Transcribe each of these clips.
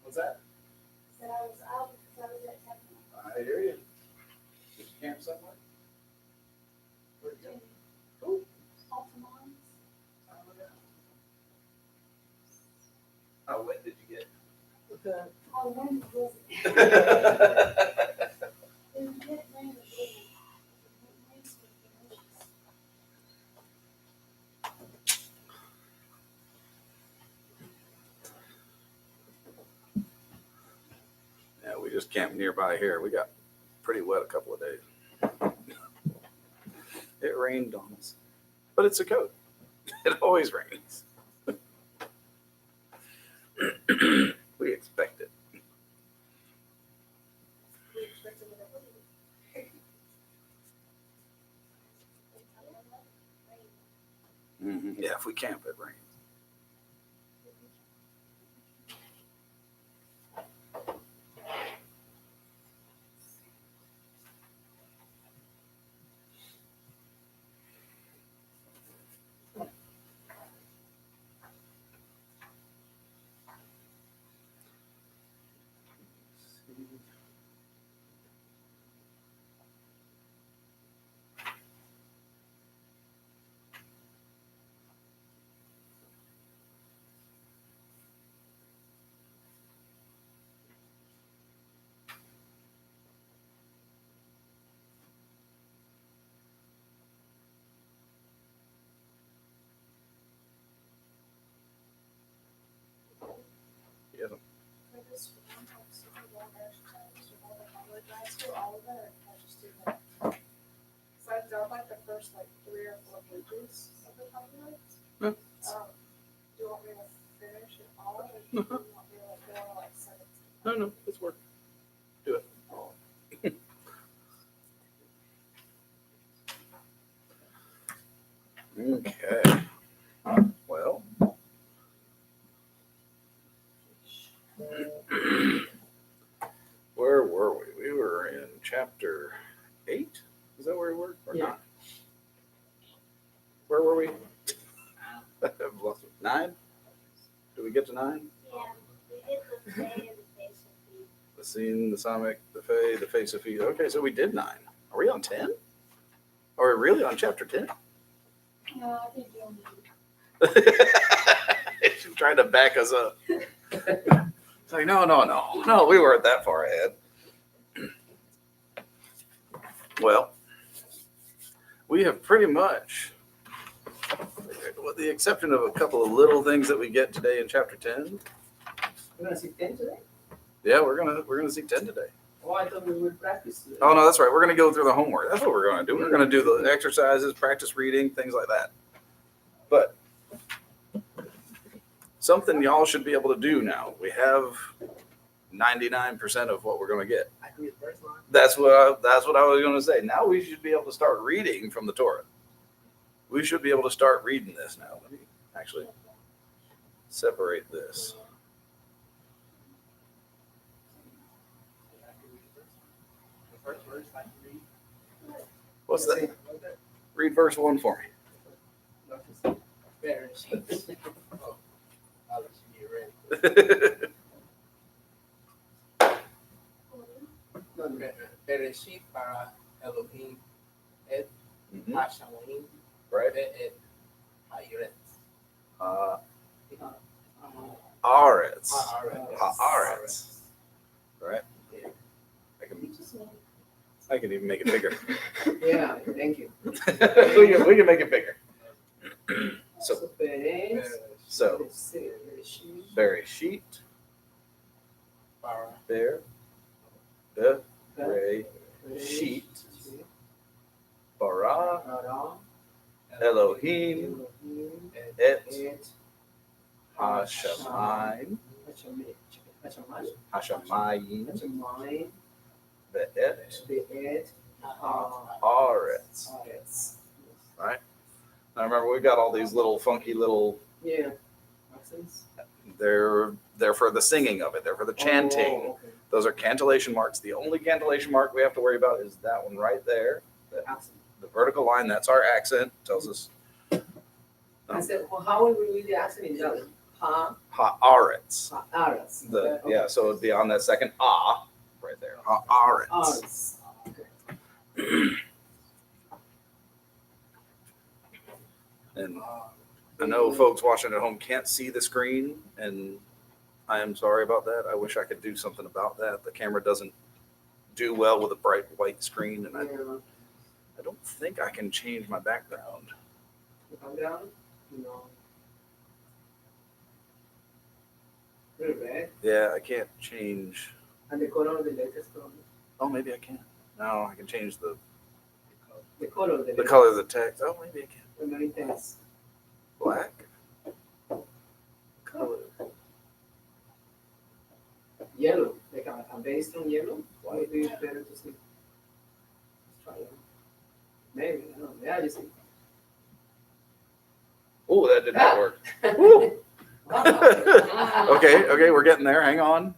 What's that? Said I was out because I was at Tecmo. I hear you. Did you camp somewhere? Where'd you go? Cool. Altamont. Oh, yeah. Oh, when did you get? Oh, when was it? Well, It was good rain, but it was yeah, we just camped nearby here. We got pretty wet a couple of days. It rained on us, but it's a coat. It always rains. We expect it. we expected it to rain. Yeah, if we camp, it rains. He hasn't. For this one, I'm super well versed, so all the college guys do all of it, I just do that. So I've done like the first like 3 or 4 pages of the copyrights. Yeah. Do you want me to finish it all, or do you want me to like go like 17? No, it's work. Do it. Okay. Well. Where were we? We were in chapter 8. Is that where we were? Or Yeah. 9? Where were we? I've lost it. 9? Did we get to 9? Yeah, we did the Fae and the Face of Feet. The scene, the Samic, the Fae, the face of feet. Okay, so we did 9. Are we on 10? Are we really on chapter 10? No, I think you'll need. She's trying to back us up. It's like, no, we weren't that far ahead. Well, we have pretty much, with the exception of a couple of little things that we get today in chapter 10. We're gonna see 10 today? Yeah, we're gonna see 10 today. Oh, I thought we would practice today. Oh no, that's right. We're gonna go through the homework. That's what we're gonna do. We're gonna do the exercises, practice reading, things like that. But something y'all should be able to do now. We have 99% of what we're gonna get. I can read the first line. That's what I was gonna say. Now we should be able to start reading from the Torah. We should be able to start reading this now. Let me actually separate this. I can read the first verse, I can read. What's that? Read verse 1 for me. Bereshit. Oh, I'll let you get ready. No, Bereshit para Elohim et Mhm. Hashamayim Right? et Haaretz. Haaretz. Haaretz. Haaretz. Right? Yeah. I can even make it bigger. Yeah, thank you. we can make it bigger. So Beresh. So. Bereshit Bereshit, para Ber, the, Re, Sheet, Bara, Elohim, Et, Hashamayim, Hashamayim, Be'et, Haaretz. Right? Now remember, we've got all these little funky little, Yeah. Accents? they're for the singing of it. They're for the chanting. Oh, okay. Those are cantillation marks. The only cantillation mark we have to worry about is that one right there. Accent. The vertical line, that's our accent. Tells us I said, well, how will we read the accent in Jolly? Haaretz. Haaretz. The Okay. yeah, so it'd be on that second ah right there. Haaretz. Haaretz. Okay. And I know folks watching at home can't see the screen, and I am sorry about that. I wish I could do something about that. The camera doesn't do well with a bright white screen, and Yeah. I don't think I can change my background. The background, no. Very red. Yeah, I can't change. And the color of the letters from Oh, maybe I can. No, I can change the color of the the letters. color of the text. Oh, maybe I can. Very intense. Black color. Yellow, like a very strong yellow. Why do you better to see? Let's try it. Maybe, I don't know. Yeah, you see. Oh, that did not work. Wow. Okay, we're getting there. Hang on.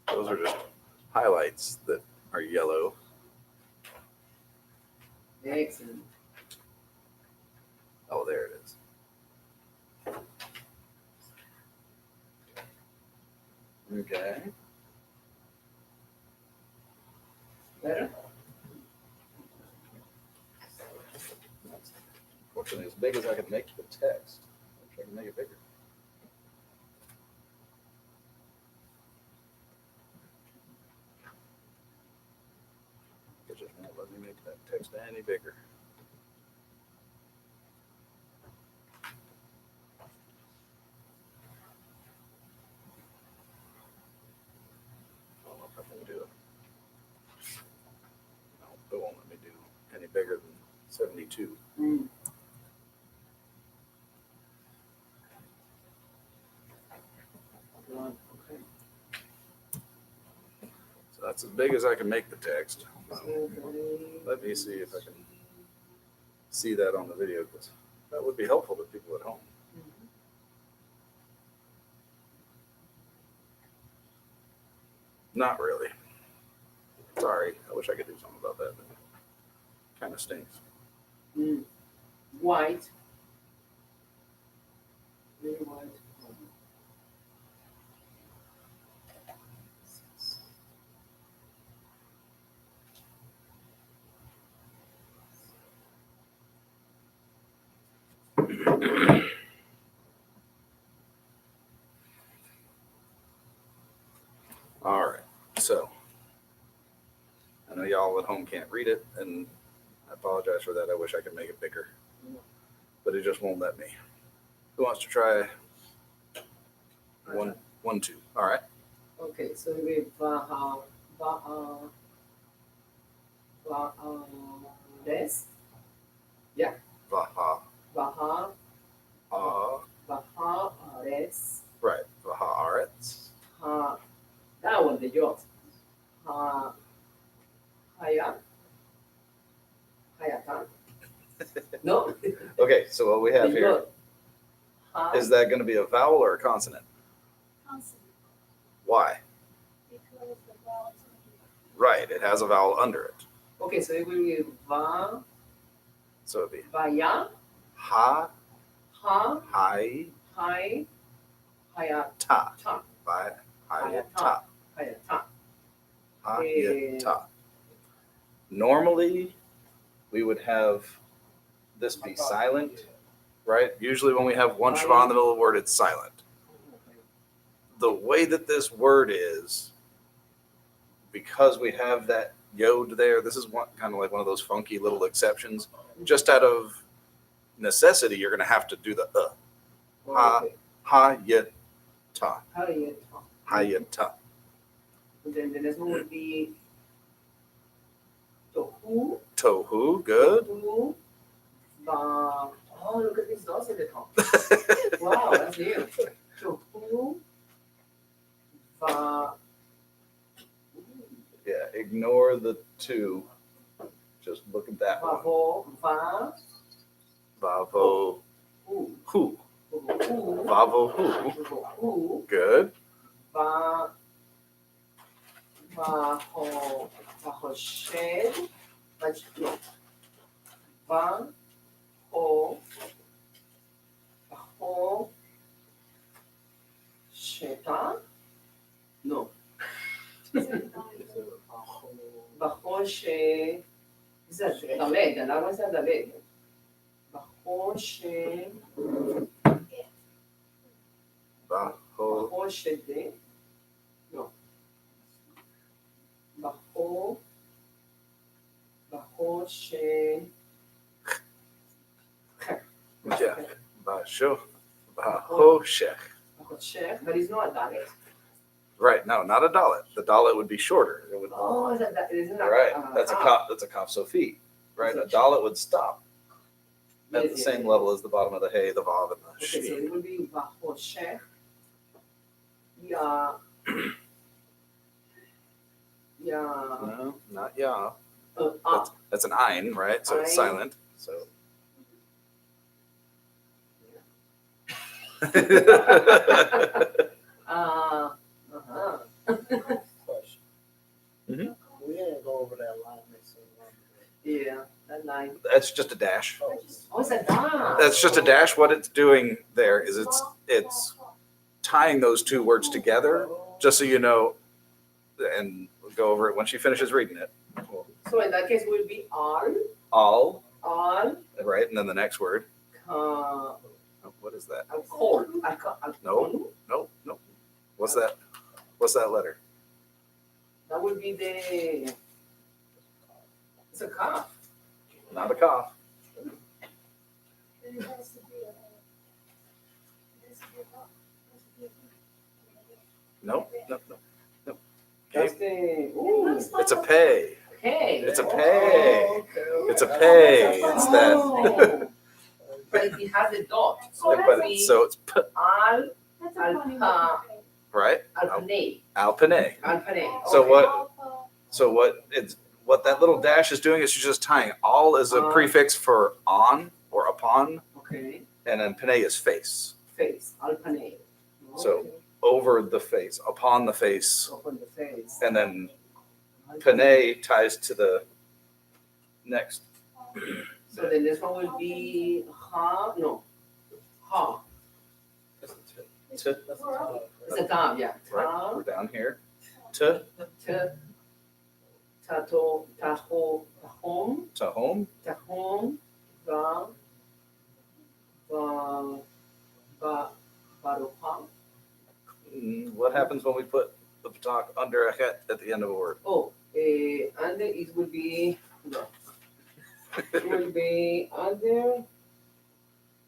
Those are just highlights that are yellow. Excellent. Oh, there it is. Okay. Better? Fortunately, as big as I could make the text, I can make it bigger. It just won't let me make that text any bigger. I don't know if I can do it. No, it won't let me do any bigger than 72. Mm. Okay. So that's as big as I can make the text. So, Let me see if I can see that on the video, because that would be helpful to people at home. Not really. Sorry, I wish I could do something about that. Kind of stinks. Mm. White. Very white. All right, so I know y'all at home can't read it, and I apologize for that. I wish I could make it bigger, but it just won't let me. Who wants to try one, 2? All right. Okay, so we Vaha, this, Vaha. Vaha, this, Right. Vahaaretz. that one, the yacht. Hayatan. No? Okay, so what we have The here, yacht. is that going to be a vowel or a consonant? Consonant, Why? because the vowels Right, it has a vowel under it. Okay, so it will be So it'd be Vaya, ha, Ha, hi, Hai, Hayata, ta. By hayata. Hayata. Hayata. Normally, we would have this be silent, right? Usually when we have one schwa in the middle of the word, it's silent. The way that this word is, because we have that yod there, this is one kind of like one of those funky little exceptions. Just out of necessity, you're going to have to do the Ha. Okay. hayata. Hayata. Hayata. And then the next one would be Tohu. Tohu, good. Tohu. Oh, look at these dots in the top. Wow, that's new. Tohu. Yeah, ignore the 2. Just look at that one. Vavo. Vavo Hu. hu. Hu. Vavo hu. Hu. Good. Vahoshed. No. Vaho. בחוש, זה דלג, למה זה דלג? בחוש, Baho. בחוש דה, לא. בחוש, Yeah. Basho. Bahoshech. בחושך, there is no a dalet. Right. No, not a dalet. The dalet would be shorter. It would. Oh, isn't that? Right. That's a kaf. That's a kaf sofi. Right. A dalet would stop at the same level as the bottom of the hay, the vav, and the Okay, so shin. it would be בחושך, ya, No, not ya. ah, That's an ein, right? So it's Ein. silent. So. uh-huh. Question. Mhm. We didn't go over that line mixing. Yeah, that line. That's just a dash. Oh, Oh, it's a dash. That's just a dash. What it's doing there is it's tying those two words together, just so you know, and we'll go over it when she finishes reading it. So in that case, it will be All, all, right, and then the next word. uh, Oh, what is that? alcohol. No. No. What's that? What's that letter? That would be the. It's a cough. Not a cough. It has to be a. It has to be a box. It has to be a. No. That's Okay. the. Ooh. It's a pay. Hey. It's a pay. It's a pay. It's that. Oh. But it has a dot. So it would be So it's p, al That's a funny one. right? alpane. Alpine. Alpane. So Okay. what- So what that little dash is doing is you're just tying all as a prefix for on or upon, Okay. and then pene is face. Face. Alpane. So- Okay. Over the face, upon the face, Open the face. and then pene ties to the next. So the next one will be ha. No. Ha. That's a tip. It's To- That's a plural. tip. It's a tam. Yeah. Right, Tam. we're down here. To Tato. Taho. Tahom. to home. Tahom. Va. Baroha. What happens when we put the patak under a het at the end of a word? Oh, and it will be, no. It will be under,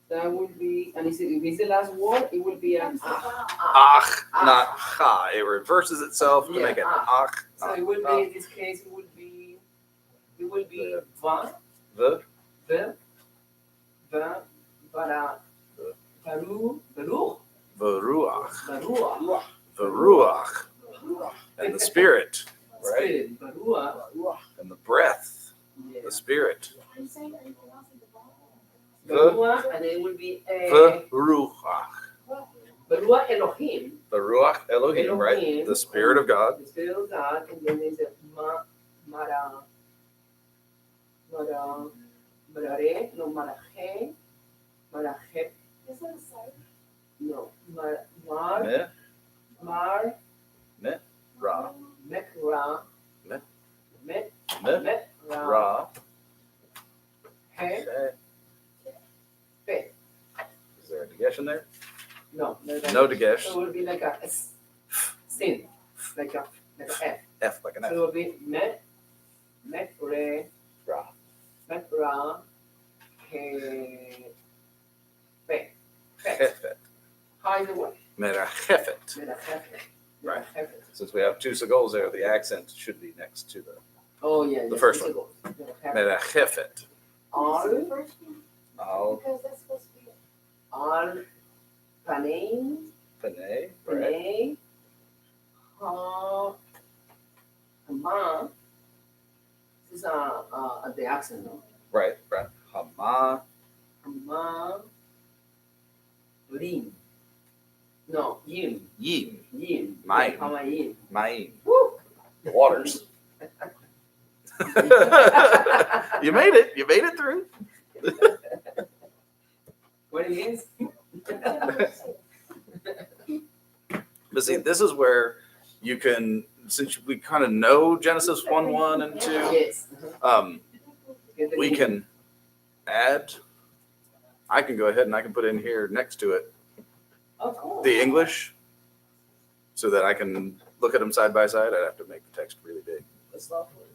that will be, and if it's the last word, it will be an ah. Ach, not ha. It reverses itself to Yeah, make it ah. ach. So it will be, in this case, it will be va, The bara, baru, Veruach. barua, Veruach. And the spirit, right? spirit, barua, And the breath, yeah. the spirit. Are you saying anything else in the bottom? Barua, and it will be Veruach. barua Elohim. The Ruach Elohim, right? Elohim. The spirit of God. The spirit of God, and then there's a marare, no maraje, Is that a site? no Me, mar, ra, mekra, Me. mekra, ra, he, fe. fe. Is there a dagesh in there? No, No dagesh. So it will be like a sin, like a F. F like an So F. it will be mekre, Ra. mekra, he, fe. Chefet. How is it what? Merachefet. Right. Since we have two segols there, the accent should be next to the Oh, yeah. The first one. Al, Merachefet. The first one? Al Because that's supposed to be. al, panein, pene, right? panei, ha, hama. This is the accent, no? Right. Hama, Hama, rin. No, yin, yim, yin. Maim. Hama yin. maim. Woo! The waters. You made it. You made it through. What it is? But see, this is where you can since we kind of know Genesis 1:1 and 2, Yes. Get the we meaning. can add, I can go ahead and I can put in here next to it Of course. the English so that I can look at them side by side. I'd have to make the text really big. The software.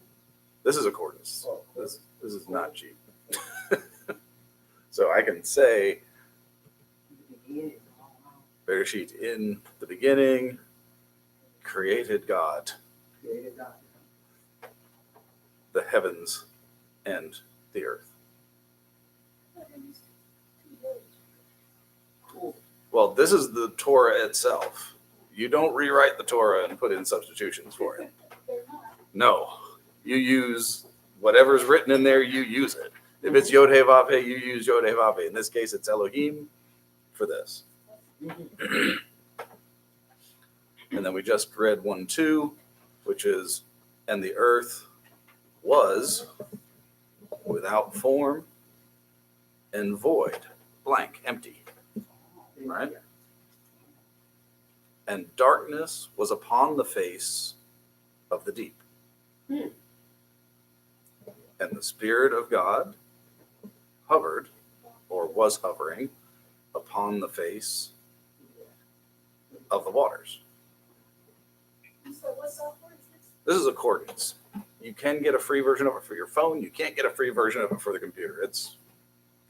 This is accordance. This is not cheap. So I can say, Beginning. Bereshit, in the beginning, created God Created God. the heavens and the earth. Cool. Well, this is the Torah itself. You don't rewrite the Torah and put in substitutions for it. They're not. No, you use whatever's written in there, you use it. If it's Yod He Vav He, you use Yod He Vav He. In this case, it's Elohim for this. Mhm. And then we just read 1:2, which is, and the earth was without form and void, blank, empty. Right. And darkness was upon the face of the deep. Hmm. And the Spirit of God hovered, or was hovering, upon the face of the waters. So what software is this? This is Accordance. You can get a free version of it for your phone. You can't get a free version of it for the computer. It's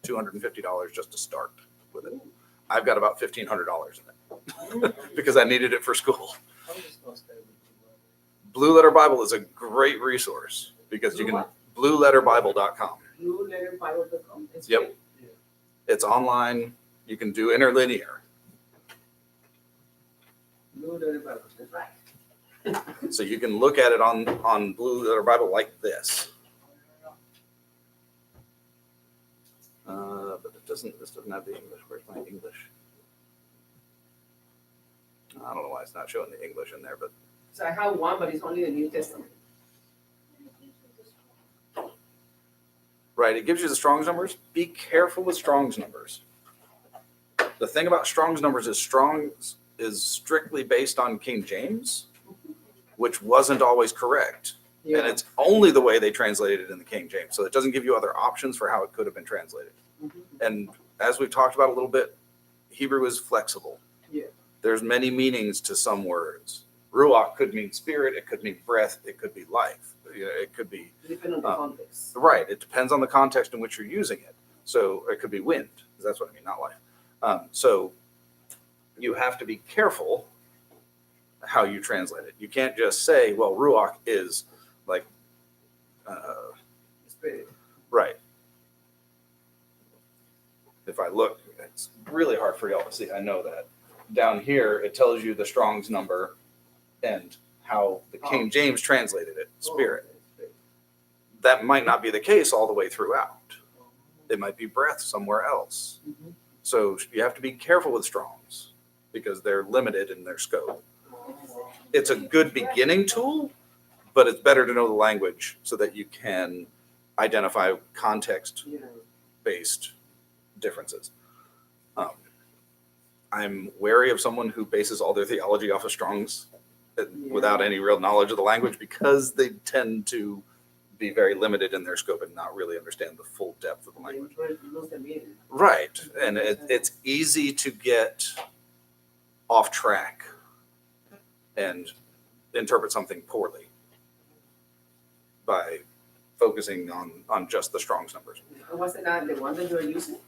$250 just to start with it. I've got about $1,500 in it because I needed it for school. I'm just gonna stay with you. Blue Letter Bible is a great resource because you can blueletterbible.com. BlueLetterBible.com. It's Yep. great. It's online. You can do interlinear. Blue Letter Bible. That's right. So you can look at it on Blue Letter Bible like this. But this doesn't have the English. Where's my English? I don't know why it's not showing the English in there, but So I have one, but it's only the New Testament. right, it gives you the Strong's numbers. Be careful with Strong's numbers. The thing about Strong's numbers is Strong's is strictly based on King James, which wasn't always correct. Yeah. And it's only the way they translated it in the King James. So it doesn't give you other options for how it could have been translated. Mhm. And as we've talked about a little bit, Hebrew is flexible. Yeah. There's many meanings to some words. Ruach could mean spirit, it could mean breath, it could be life. You know, it could be Depending on the context. right. It depends on the context in which you're using it. So it could be wind. That's what I mean, not life. So you have to be careful how you translate it. You can't just say, well, Ruach is like, Spirit. right. If I look, it's really hard for y'all to see. I know that. Down here, it tells you the Strong's number and how the King James translated it, spirit. That might not be the case all the way throughout. It might be breath somewhere else. Mhm. So you have to be careful with Strong's because they're limited in their scope. It's a good beginning tool, but it's better to know the language so that you can identify context-based Yeah. differences. I'm wary of someone who bases all their theology off of Strong's without any real knowledge of the language because they tend to be very limited in their scope and not really understand the full depth of the language. Lose the meaning. Right. And it's easy to get off track and interpret something poorly by focusing on just the Strong's numbers. And what's the one that you're using?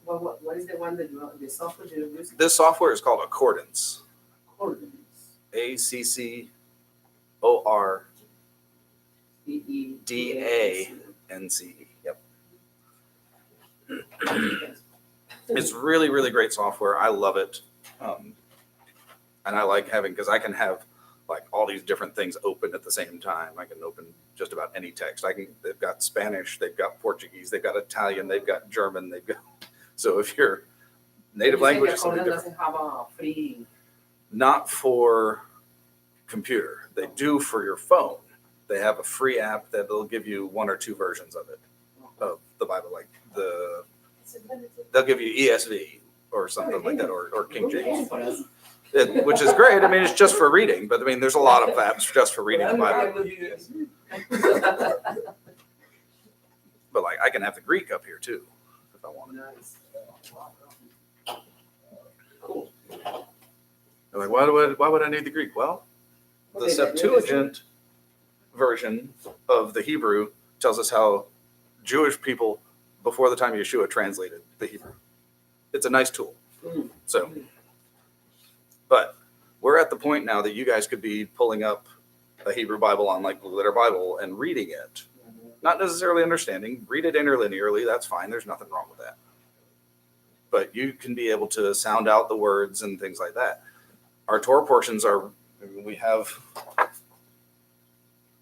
What is the one that the software that you're using? This software is called Accordance. Accordance. ACCORDANCE. Yep. It's really, really great software. I love it. And I like having, because I can have like all these different things open at the same time. I can open just about any text. They've got Spanish, they've got Portuguese, they've got Italian, they've got German, so if your native language is something different. Doesn't have a free. Not for computer. They do for your phone. They have a free app that they'll give you one or two versions of it, of the Bible, like It's limited. they'll give you ESV or something like that, or King James. which is great. I mean, it's just for reading, but I mean, there's a lot of apps just for reading the Bible. But like, I can have the Greek up here too, if I want. Nice. Cool. They're like, why would I need the Greek? Well, the Okay, Septuagint version of the Hebrew tells us how Jewish people before the time Yeshua translated the Hebrew. It's a nice tool. Mm. So, but we're at the point now that you guys could be pulling up a Hebrew Bible on like Blue Letter Bible and reading it. Not necessarily understanding, read it interlinearly, that's fine, there's nothing wrong with that. But you can be able to sound out the words and things like that. Our Torah portions are, we have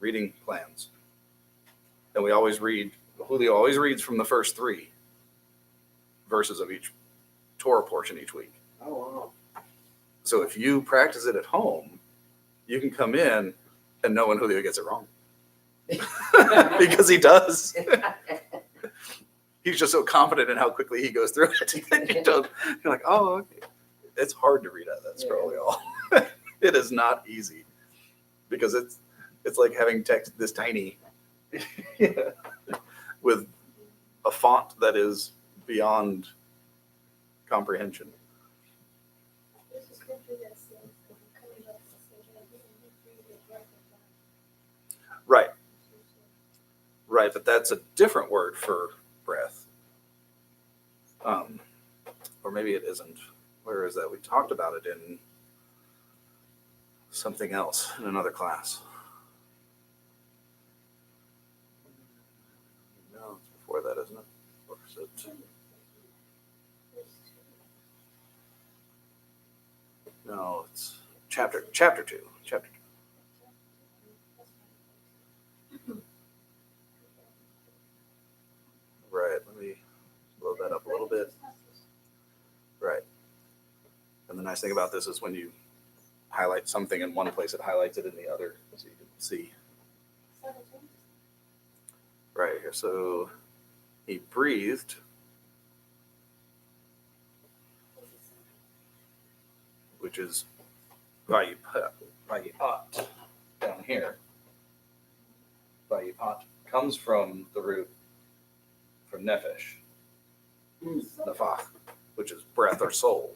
reading plans. And we always read, Julio always reads from the first 3 verses of each Torah portion each week. Oh, So if you practice it at home, you can come in and know when Julio gets it wrong. Because he does. wow. He's just so confident in how quickly he goes through it. You're like, oh, okay. It's hard to read out that scroll, y'all. It is not easy because it's like having text this tiny with a font that is beyond comprehension. There's a scripture that says, coming up to say, I think you read it right from Right, God. right, but that's a different word for breath. Or maybe it isn't. Where is that? We talked about it in something else in another class. No, it's before that, isn't it? Or is it? No, it's chapter 2. Chapter 2. Right. Let me load that up a little bit. Right. And the nice thing about this is when you highlight something in one place, it highlights it in the other, so you can see. Right here. So he breathed, which is Vayipot down here. Vayipot comes from the root for nefesh, nafach, which is breath or soul,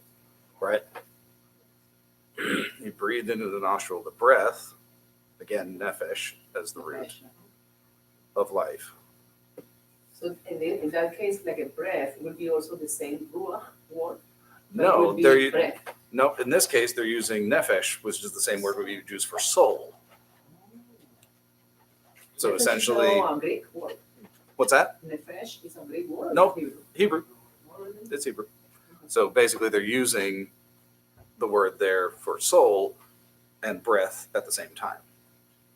right? He breathed into the nostril the breath, again, nefesh as the root of life. So in that case, like a breath would be also the same ruach word. but it No, would be they're breath. no. In this case, they're using nefesh, which is the same word we use for soul. So Nefesh is essentially, a Greek word. what's that? Nefesh is a Greek word. No. Hebrew. Hebrew. It's Hebrew. So basically, they're using the word there for soul and breath at the same time.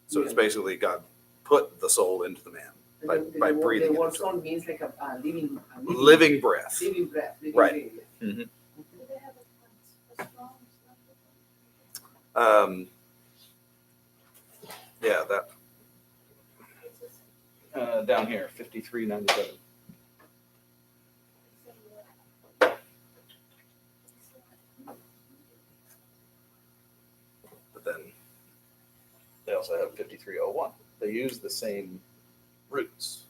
So it's Yeah. basically God put the soul into the man And by the word- breathing The word into soul means like a living, living breath. living breath. Living Right. breath, yeah. Mhm. Do they have a strong Yeah, that down here, 5397. But then they also have 5301. They use the same roots.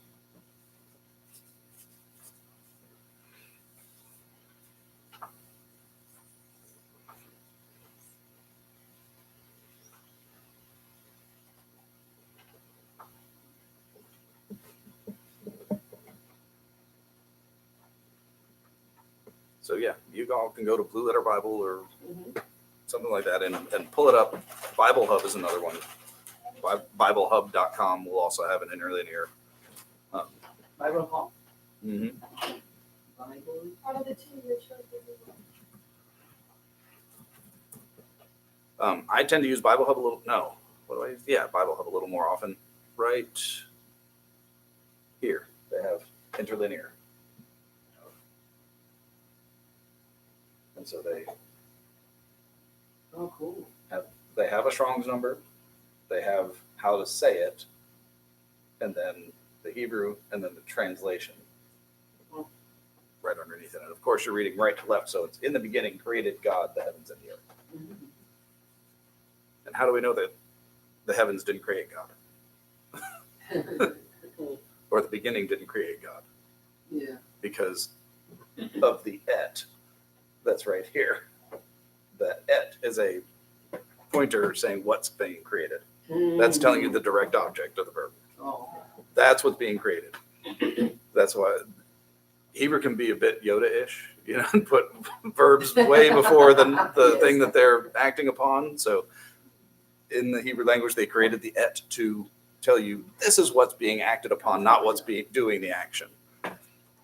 So yeah, you all can go to Blue Letter Bible or Mhm. something like that and pull it up. Bible Hub is another one. BibleHub.com will also have an interlinear. Bible hub. Mhm. Bible. Out of the two, which one do you want? I tend to use Bible Hub a little. No, what do I use? Yeah, Bible Hub a little more often. Right here, they have interlinear, and so Oh, cool. they have a Strong's number, they have how to say it, and then the Hebrew, and then the translation right underneath it. And of course, you're reading right to left, so it's in the beginning created God the heavens and the earth. And how do we know that the heavens didn't create God? Or the beginning didn't create God? Yeah. Because of the et that's right here. The et is a pointer saying what's being created. That's telling you the direct object of the verb. Oh. That's what's being created. That's why Hebrew can be a bit Yoda-ish, you know, and put verbs way before the thing that they're acting upon. So in the Hebrew language, they created the et to tell you this is what's being acted upon, not what's doing the action.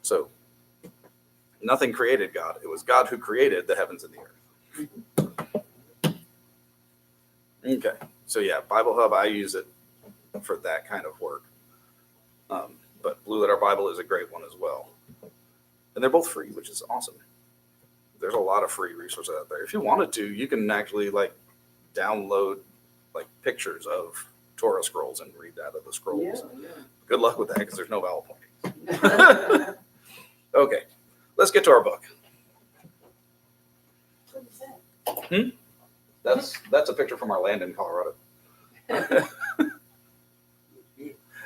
So nothing created God. It was God who created the heavens and the earth. Okay. So yeah, Bible Hub, I use it for that kind of work. But Blue Letter Bible is a great one as well. And they're both free, which is awesome. There's a lot of free resources out there. If you wanted to, you can actually like download like pictures of Torah scrolls and read out of the scrolls. Yeah. Good luck with that because there's no vowel pointing. Okay, let's get to our book. What is that? That's a picture from our land in Colorado.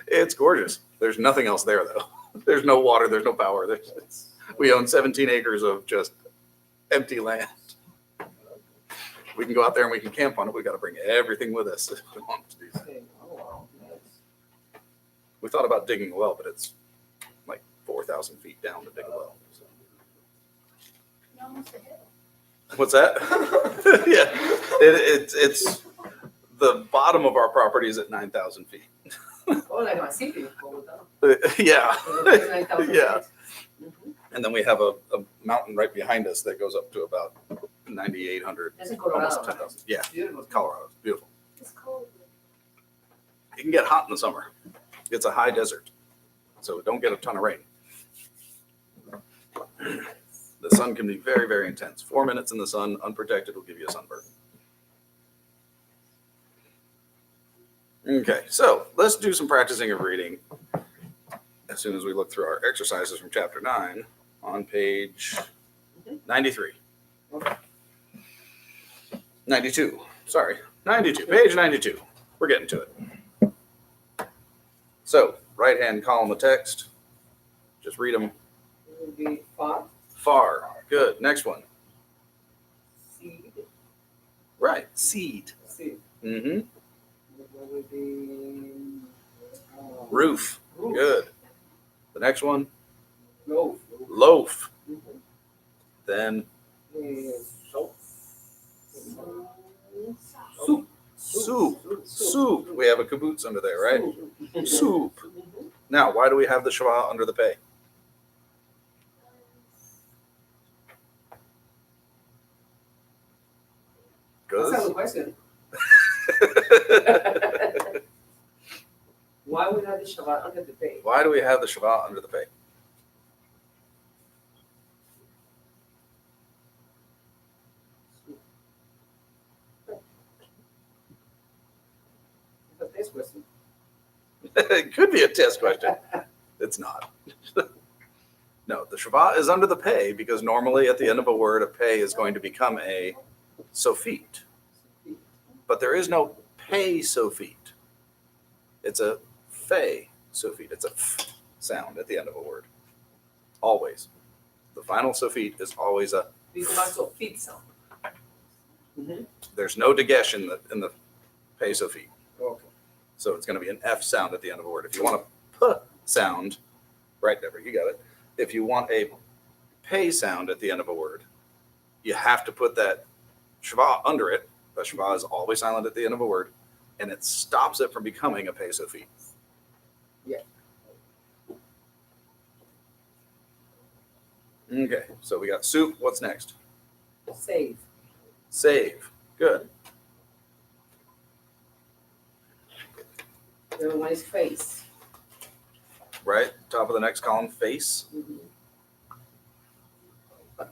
It's gorgeous. There's nothing else there though. There's no water. There's no power. We own 17 acres of just empty land. We can go out there and we can camp on it. We got to bring everything with us if we want to do that. Oh, wow. Nice. We thought about digging a well, but it's like 4,000 feet down to dig a well. So. You almost hit it. What's that? Yeah, it's the bottom of our property is at 9,000 feet. Oh, like a city. Yeah, yeah. Mhm. And then we have a mountain right behind us that goes up to about 9,800, That's in Colorado. almost 10,000. Yeah, Beautiful. Colorado, it's beautiful. It's cold. It can get hot in the summer. It's a high desert, so don't get a ton of rain. The sun can be very, very intense. 4 minutes in the sun, unprotected, will give you a sunburn. Okay, so let's do some practicing of reading as soon as we look through our exercises from chapter 9 on page 93. 92, sorry, 92, page 92. We're getting to it. So, right-hand column of text, just read them. It would be far, Far, good. Next one. seed, Right, seed. seed. Mm-hmm. It would be Roof, roof. good. The next one, Loaf. loaf. Mhm. Then Soap. Soup. soup. We have a caboose under there, right? Soup. Soup. Mhm. Now, why do we have the Shava under the pay? That's a Because good question. Why would I have the Shabbat under the pay? why do we have the Shava under the pay? That's a test question. It could be a test question. It's not. No, the Shava is under the pay because normally at the end of a word, a pay is going to become a sofit. But there is no pay sofit. It's a fe sofit. It's a f sound at the end of a word. Always. The final sofit is always a. These are also feet sound. There's no dagesh in the pay sofit. Okay. So it's going to be an F sound at the end of a word. If you want a P sound, right, Deborah, you got it. If you want a pay sound at the end of a word, you have to put that shva under it. The shva is always silent at the end of a word, and it stops it from becoming a pay sofit. Yeah. Okay, so we got soup. What's next? Save. Save. Good. The other one is face. Right? Top of the next column, face. Mhm.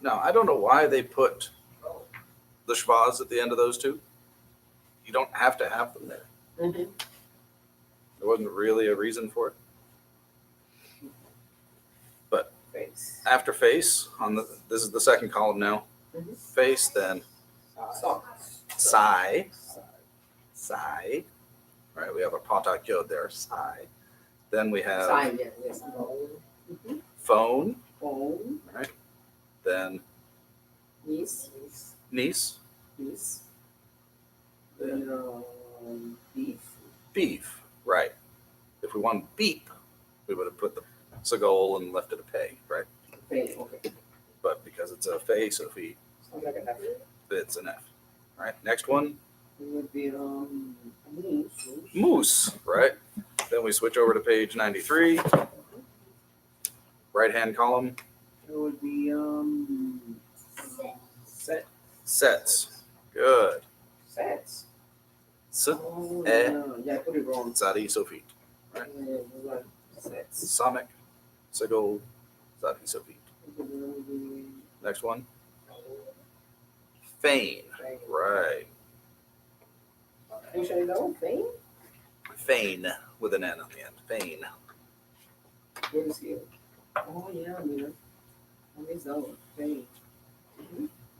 Now, I don't know why they put the shvas at the end of those two. You don't have to have them there. Mhm. There wasn't really a reason for it. Face. After face, this is the second column now. Mhm. Face, then Sock. Sigh. Sigh. All right, we have a pentakiod there. Sigh. Then we have Sign, yeah, yes. Mhm. phone. Phone. Right. Then Niece. niece. Niece. Then, beef. Beef. Right. If we wanted beep, we would have put the sagol and left it a pay, right? Pay, okay. But because it's a fay, so if we, Sounds like an F. it's an F. All right. Next one, It would be, moose. moose. Right. Then we switch over to page 93. Right hand column, It would be, set. sets. Good. Sets. Sut, Oh, eh. yeah, I put it wrong. zadi, sofit. Yeah, you're right. Sets. Samek, sagol, zadi, sofit. It would be, Next one, feign. Right. you should know, Fame? Feign with an N on the end. Feign. Where is he? Oh, yeah, man. I missed that one. Fame.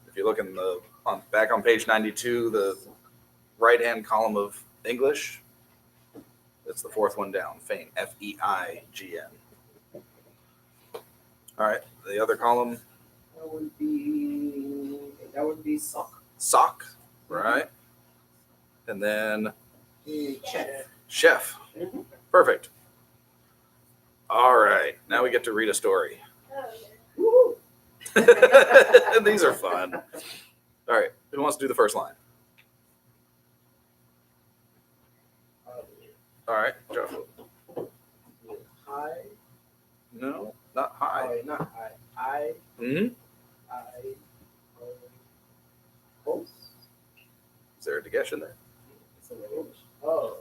If you look in the back on page 92, the right hand column of English, it's the fourth one down. Feign. Feign. All right. The other column, That would be sock. sock. Right. And then Chef. chef. Mhm. Perfect. All right. Now we get to read a story. Oh, yeah. Woo! These are fun. All right. Who wants to do the first line? All right. Josh. Hi. No, not hi. Not hi. I. Hmm. Oh. Is there a dagesh in there? Oh.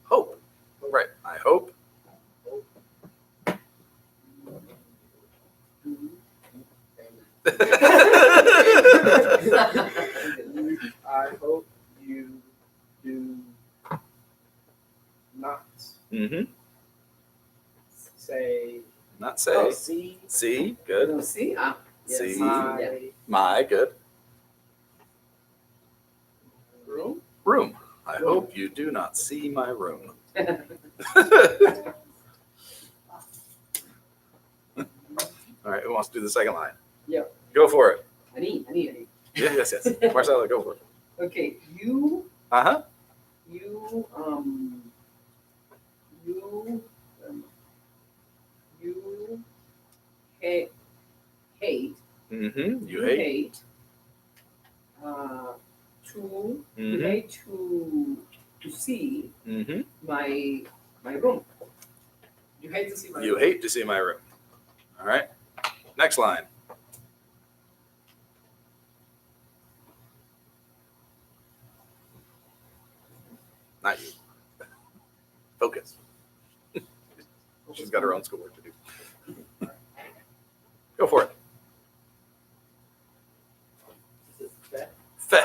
Hope. Right. I hope. I hope you do not Mm-hmm. say. Not say. Oh, see. See. Good. See? Ah, yes. See. My My. Good. room. Room. I hope you do not see my room. All right. Who wants to do the second line? Yeah. Go for it. I need. Yeah, yes. Marcelo, go for it. Okay, you, Uh-huh. you, you hate, Mm-hmm. You hate. to, you Mm-hmm. hate to see Mm-hmm. my room. You hate to see my You room. hate to see my room. All right. Next line. Not you. Focus. She's got her own schoolwork to do. Go for it. This is that. Fe.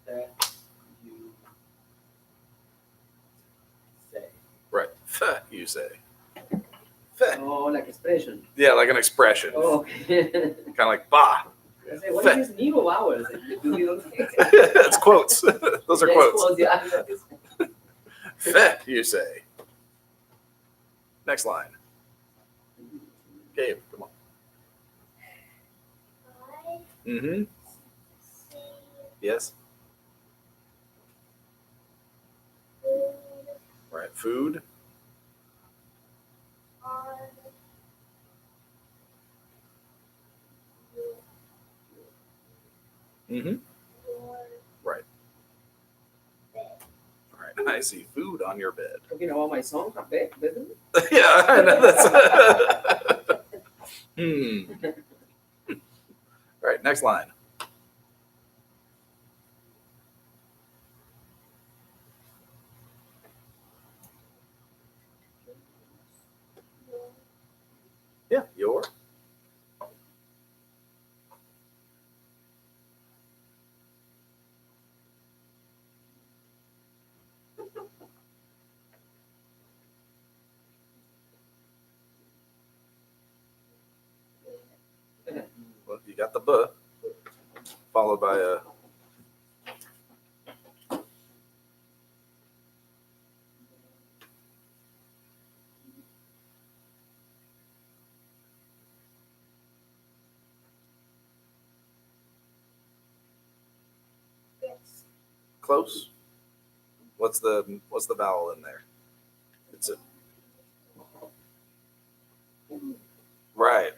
That you say. Right. Fe, you say. Fe. Oh, like expression. Yeah, like an expression. Oh, okay. Kind of like bah. I say, what is this Nemo hours? It's quotes. Those are quotes. Yeah. Fe, you say. Next line. Gabe, come on. I Mm-hmm. see Yes. food Right. Food. on Mm-hmm. your Right. bed. All right. I see food on your bed. Talking about my song, bedroom? Yeah, I know that's. All right. Next line. Yeah. Your. got the B, followed by a Yes. close. What's the vowel in there? It's a right.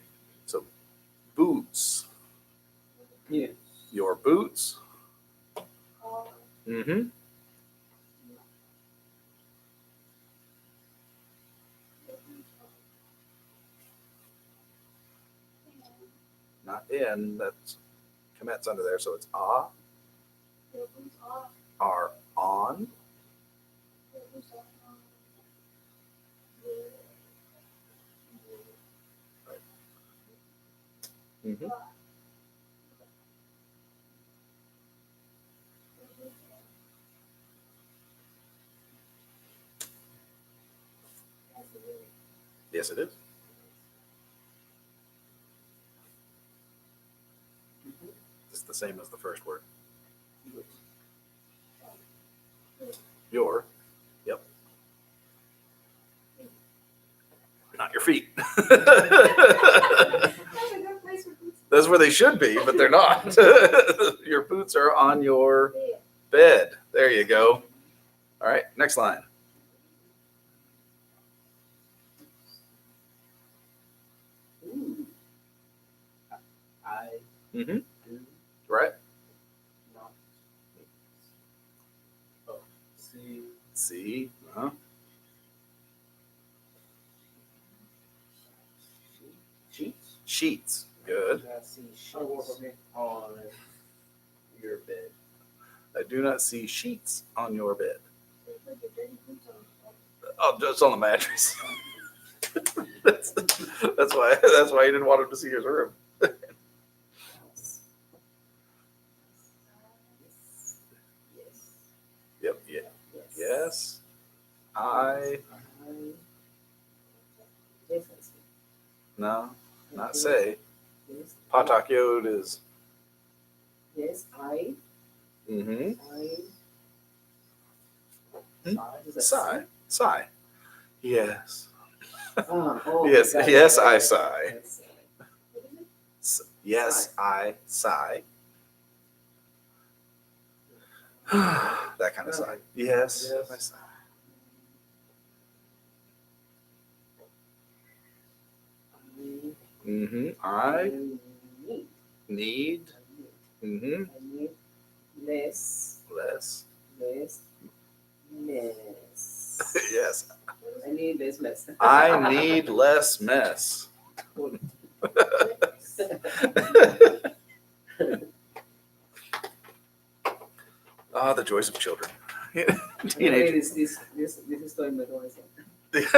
So boots. Yeah. Your boots. R. Mm-hmm. Not in. That's Komet's under there, so it's ah. Your boots are. Are on. Your boots are on. Mm-hmm. Yes, it is. It's the same as the first word. Your. Yep. Not your feet. That's a good place for boots. That's where they should be, but they're not. Your boots are on your Yeah. bed. There you go. All right, next line. Ooh. I Mm-hmm. do Right. not. Oh, see. See. Uh-huh. Sheets. Sheets. Good. I see sheets on your bed. I do not see sheets on your bed. So you put your dirty boots on. Oh, just on the mattress. that's why you didn't want him to see his room. Yep. Yeah. Yes. I. Yes, I see. No. Not Okay. say. Yes. Patak yod is. Yes, I. Mm-hmm. Sigh. Is that Sigh. Sigh. Yes. Oh, Yes. got it, Yes. got I it. sigh. Yes. What is it? Yes. I sigh. That kind of sigh. Yes. Yes. I sigh. Mm-hmm. I need. need. Mm-hmm. I need less. Less. Less. Yes. I need less mess. I need less mess. Ah, the joys of children. Teenagers. This is toy memorizing. This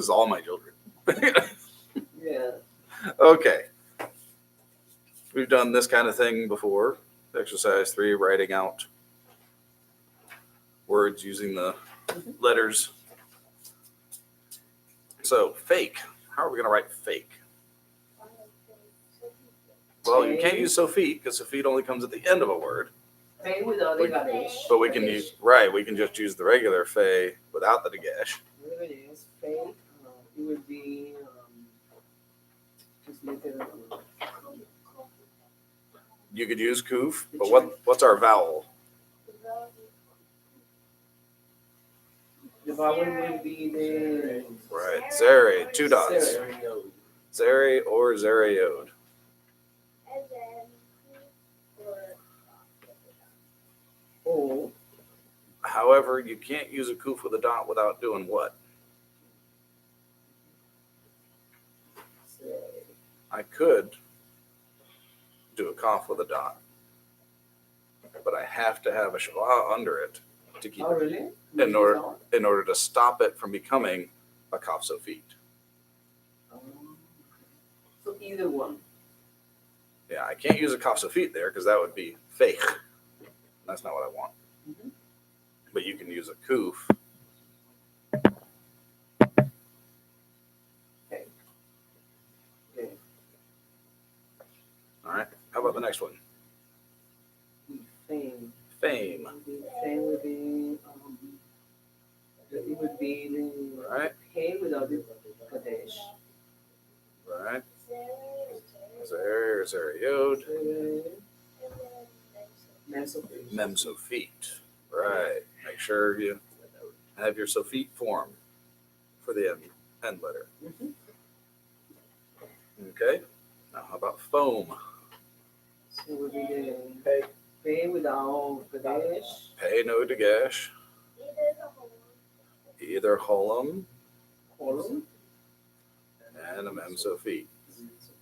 is all my children. Yeah. Okay. We've done this kind of thing before. Exercise 3, writing out words using the letters. So, fake. How are we going to write fake? Well, you can't use Sophie because Sophie only comes at the end of a word. Pay without the garnish. But we can use, right, we can just use the regular Faye without the dagesh. Whatever it is, fake. It would be just make it. You could use kuf, but what's our vowel? The vowel will be the Right, zere, 2 dots. Zere. Zere or zereod. And then, or, O. However, you can't use a kuf with a dot without doing what? I could do a cough with a dot, but I have to have a shava under it to keep Oh, it really? in order to stop it from becoming a kaf sofit. So either one. Yeah, I can't use a kaf sofit there because that would be fake. That's not what I want. Mhm. But you can use a kuf. Okay. How about the next one? Fame. Fame. Fame would be, it would be the Right. pay without the dash. Right. Zeriod. Memsophete. Right. Make sure you have your Sophete form for the end letter. Mhm. Okay. Now, how about foam? So it would be the pay without the dash. Pay no dagash. Either holum Column. and a memsophete.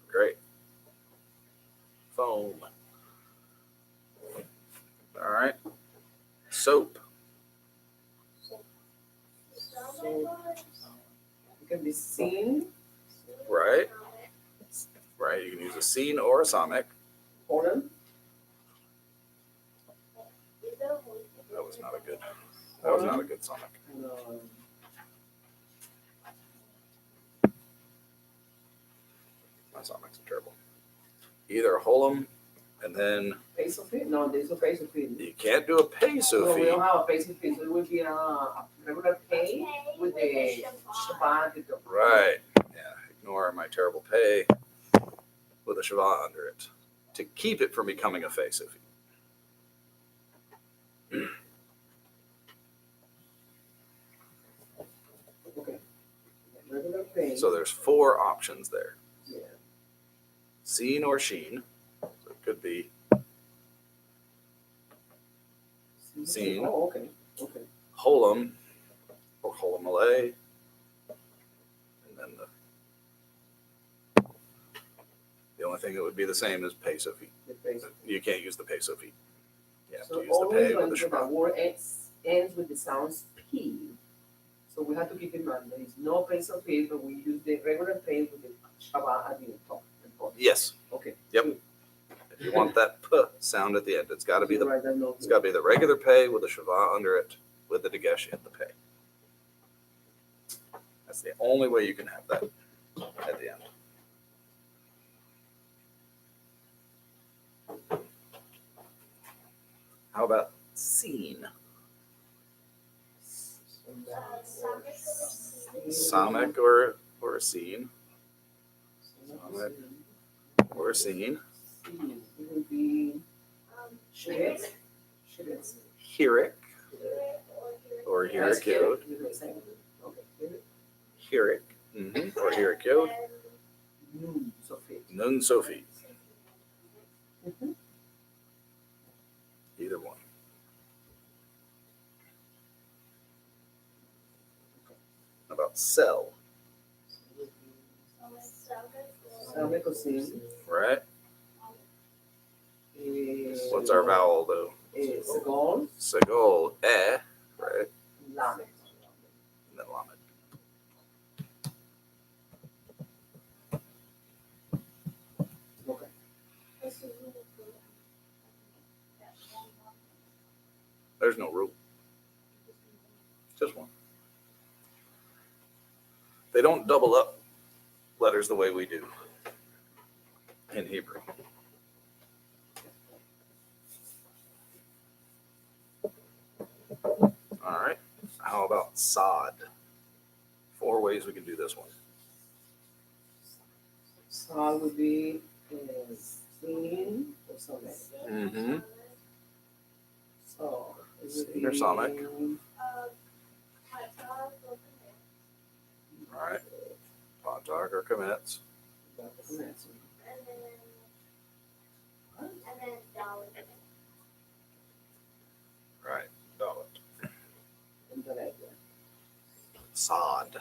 Great. Foam. All right. Soap. So it can be seen, Right. Right. You can use a scene or a sonic. column. That was not a good. That was not a good sonic. And, My sonics are terrible. Either holum and then face of it? No, there's no face of it. you can't do a No, we peso don't have a face of it. So it would be a regular pay with the Shabbat. Right. Yeah. Ignore my terrible pay with a Shabbat under it to keep it from becoming a face of Okay. Regular pay. So there's 4 options there. Yeah. Scene or sheen. So it could be Seen. Oh, okay. Okay. holum or holumale. And then the only thing that would be the same is peso feet. The face. You can't use the peso feet. You have So to use the always pay when with the the Shabbat. word ends with the sounds P. So we have to keep in mind there is no face of it, but we use the regular pay with the Shabbat at the top. Yes. Okay. Yep. Good. If you want that p sound at the end, it's got to be the Write that note. it's got to be the regular pay with the Shabbat under it with the dagesh at the pay. That's the only way you can have that at the end. How about scene? Samek or a scene or a scene. It would be Shibitz. Shibitz. Hirik or Hirik Yod. Okay. Hirik or Hirik Yod. Sophie. Nun Sophie. Mhm. Either one. How about cell? Samek or Sin. Right? What's our vowel though? Segon. Segol, right? Lamed. And then lamed. Okay. There's no rule. Just one. They don't double up letters the way we do in Hebrew. All right. How about sod? 4 ways we can do this one. So would be Sin or Samek. Mm-hmm. So it would Sin be or Samek. All right. Pontog or commits. Right. Dalit. Sod.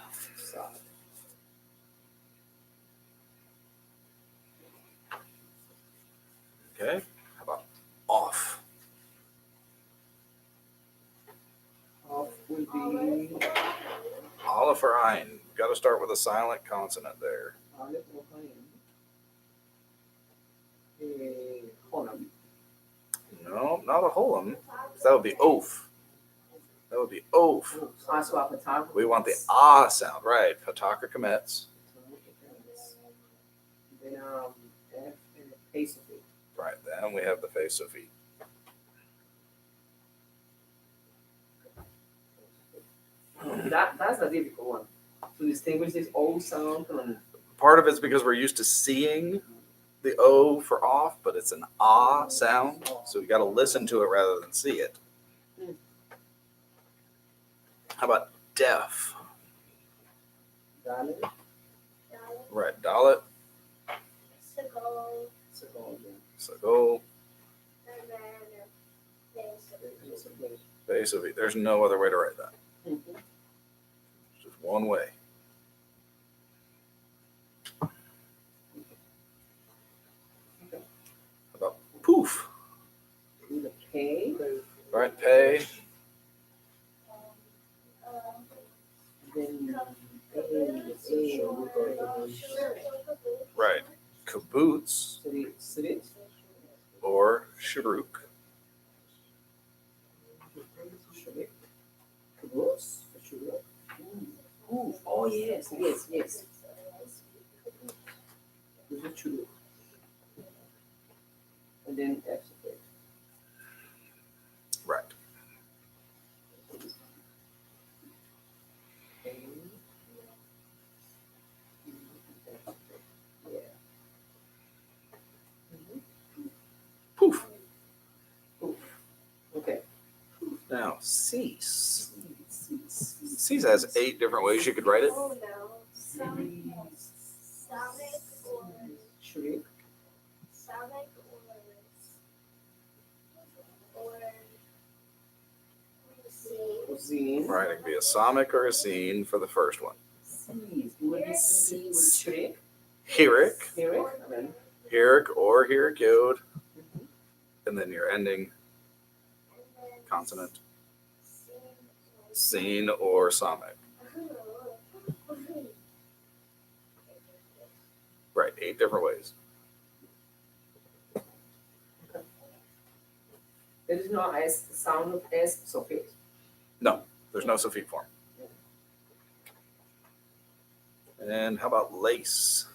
Okay. How about off? Off would be Aleph or ein. Got to start with a silent consonant there. Aleph or Honam. No, not a holum. That would be oaf. That would be oaf. So Patak. We want the ah sound, right? Patak or commits. Then F and Pace of it. Right, then we have the fe so feet. That's a difficult one to distinguish this O sound from. Part of it's because we're used to seeing the O for off, but it's an ah sound, so we got to listen to it rather than see it. How about deaf? Dalit. Right, dalit, Sagol, Second. sagol, and then fe so feet. There's no other way to write that. Mhm. It's just one way. Okay. How about poof? With a K. Right, pay, Then right, kaboots Sit. or sharuk. Shrik. Caboose. Shrik. Ooh. Oh yes. This is true. And then execute. Right. Yeah. Poof. Okay. Now, cease. Cease has 8 different ways you could write it. oh no, Sonic or Shrik. Sonic or Zine. Right, it could be a somic or a scene for the first one. Sneeze. You would be sneeze with Shrik. Herik, Herik. And then. Herik or Herik Yod, and then your ending consonant, scene or somic. Right, 8 different ways. There is no S sound of S suffix. No, there's no suffix form. And how about lace?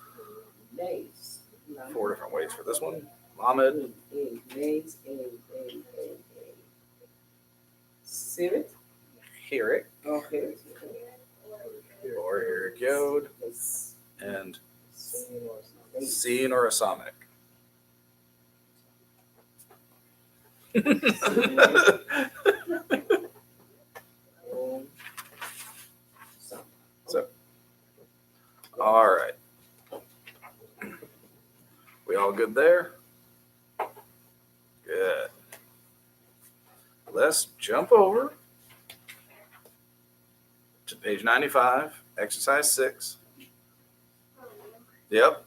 Lace. 4 different ways for this one. Lamed, Lace. Sirit. Herik Okay. or Herik Yod, and scene or a somic. So, all right. We all good there? Good. Let's jump over to page 95, exercise 6. Yep.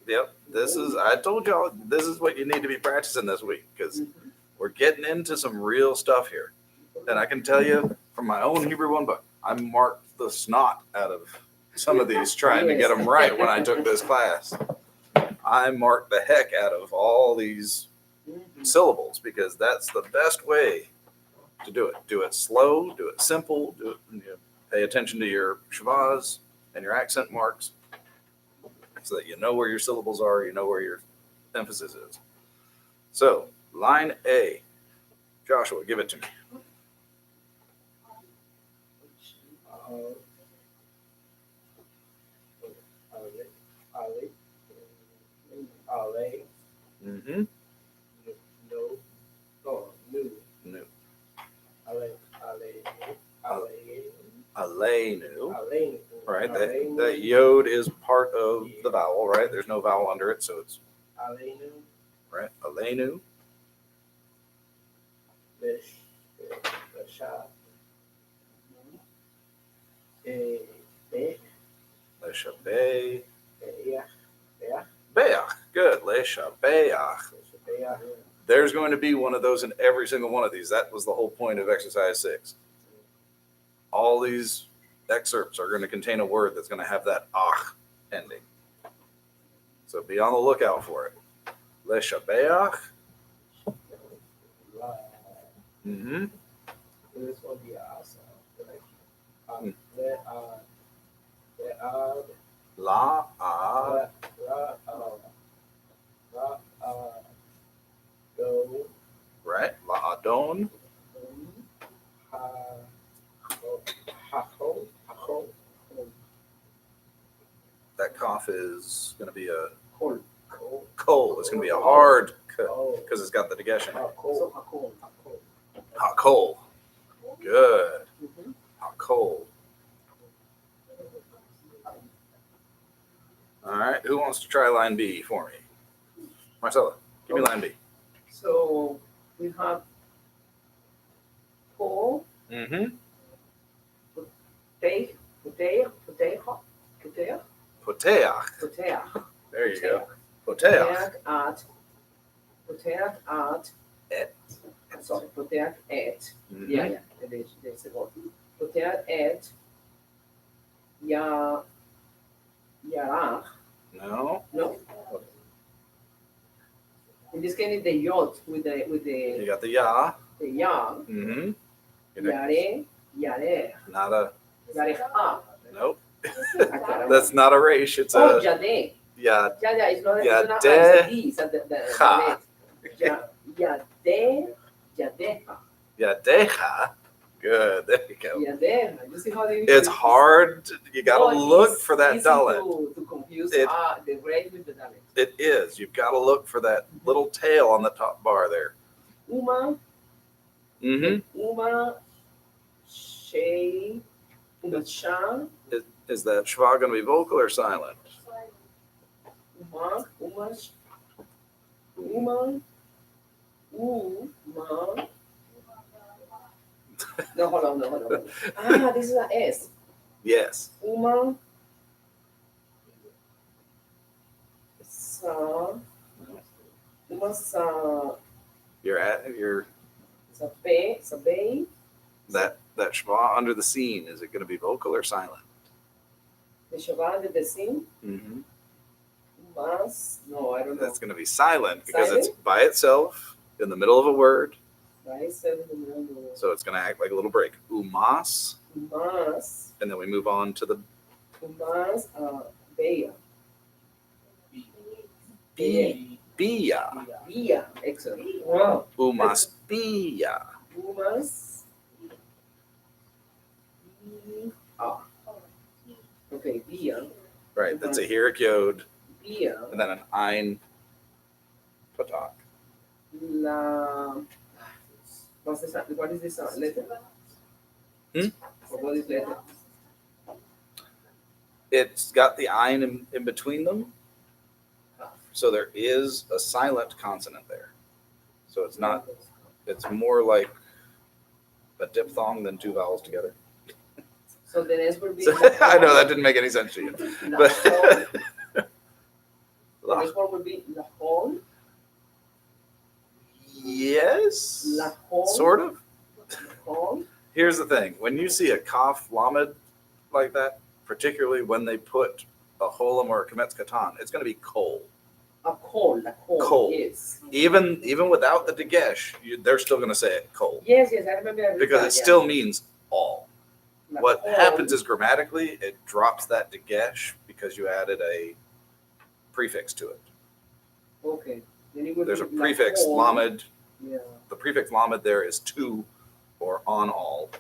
I told y'all, this is what you need to be practicing this week because we're getting into some real stuff here. And I can tell you from my own Hebrew 1 book, I marked the snot out of some of these trying to get them right when I took this class. I marked the heck out of all these syllables because that's the best way to do it. Do it slow, do it simple, do it, pay attention to your shavas and your accent marks so that you know where your syllables are, you know where your emphasis is. So, line A. Joshua, give it to me. Mm-hmm. New. Aleinu. Right. That yod is part of the vowel, right? There's no vowel under it, so it's right. Aleinu. Leshabe. Beach. Good. Leshabeach. There's going to be one of those in every single one of these. That was the whole point of exercise 6. All these excerpts are going to contain a word that's going to have that ach ending. So be on the lookout for it. Leshabeach. Mm-hmm. This will be awesome. La, ah, tone. That cough is going to be a Cold. cold. It's going to be a hard Oh. because it's got the dagesh in it. So a cold. Hot coal. Good. Mhm. Hot coal. All right. Who wants to try line B for me? Marcella, give me line B. So we have cold, Mm-hmm. potato. Poteach. There you go. Poteach. Potato at Et. sorry, potato at. Mhm. Yeah, there's a word. Potato at yarach. No. No. In this case, it's the yod with You the got the ya. ya. Mm-hmm. Yare. Not a. Yareha. Nope. That's That's not a resh. It's oh, a. yade. Yeah. Yeah, it's not. Yade- It's not it's a D. It's the Ha. Yadeha. Yadecha. Good. There you go. Yadeha. You see how they It's hard. You got to look for that dalet. To confuse It- the red with the dalet. It is. You've got to look for that little tail on the top bar there. Uma, Mm-hmm. Uma, Shay, Uma, Shan, Is that schwa going to be vocal or silent? Uma, Uma, Uma. No, hold on. Ah, this is an S. Yes. Uma, Sa, Uma, Sa, You're Sabe, that schwa under the scene. Is it going to be vocal or silent? the Shabbat, the Besim, Mm-hmm. Mas, no, I don't know. That's going to be silent because it's Silent? by itself in the middle of a word. Right, 7 in the middle. So it's going to act like a little break. Umas, Mas, and then we move on to the Mas, Bea. bia. Bia, excellent. Wow. Umas bia. Umas. Okay, Bia. Right. That's a hirik yod, Bia. and then an ein patak. La. What is this letter? Hmm? Or what is letter? It's got the ein in between them. So there is a silent consonant there. So it's not, it's more like a diphthong than two vowels together. So the next will be. So, I know that didn't make any sense to you. But The next one will be Lahon. yes, Lahon. sort of. Lahon. Here's the thing. When you see a kaf lamed like that, particularly when they put a holam or a kametz katan, it's going to be kol. A kol. Kol. Yes. Even without the dagesh, they're still going to say it kol Yes, I remember. because it still means all. What Lahon. happens is grammatically it drops that dagesh because you added a prefix to it. Okay. Then it will There's a be prefix Lahon. lamed. Yeah. The prefix lamed there is to or on all,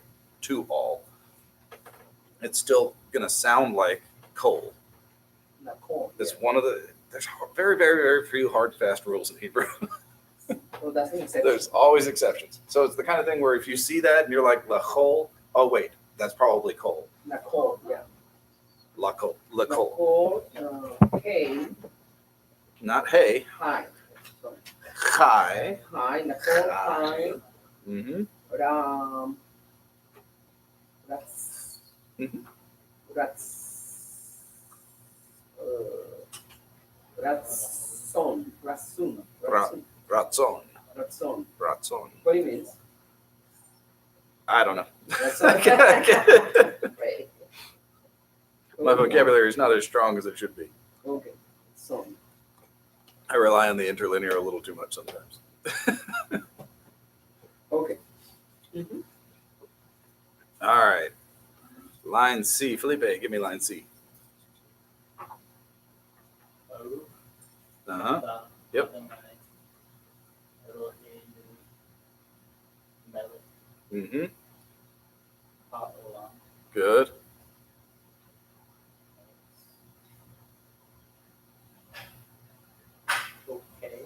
to all. It's still going to sound like kol. Lahon. It's one of the, there's very, very, very few hard, fast rules in Hebrew. So that's an exception. There's always exceptions. So it's the kind of thing where if you see that and you're like, lachol, oh, wait, that's probably kol. Lahon. Yeah. Lachol, lachol. Lahon. Hey. Not hey, Hi. Sorry. chai. Hi. Lahon. Hi. Mm-hmm. Ram. That's. Mhm. That's. That's son. Rasun. Ratzon, Ratson. ratzon. What do you mean? I don't know. Ratson. Right. My vocabulary is not as strong as it should be. Okay. Son. I rely on the interlinear a little too much sometimes. Okay. All right. Line C. Felipe, give me line C. Uh-huh. Yep. Mm-hmm. Pa'ola. Good. Okay.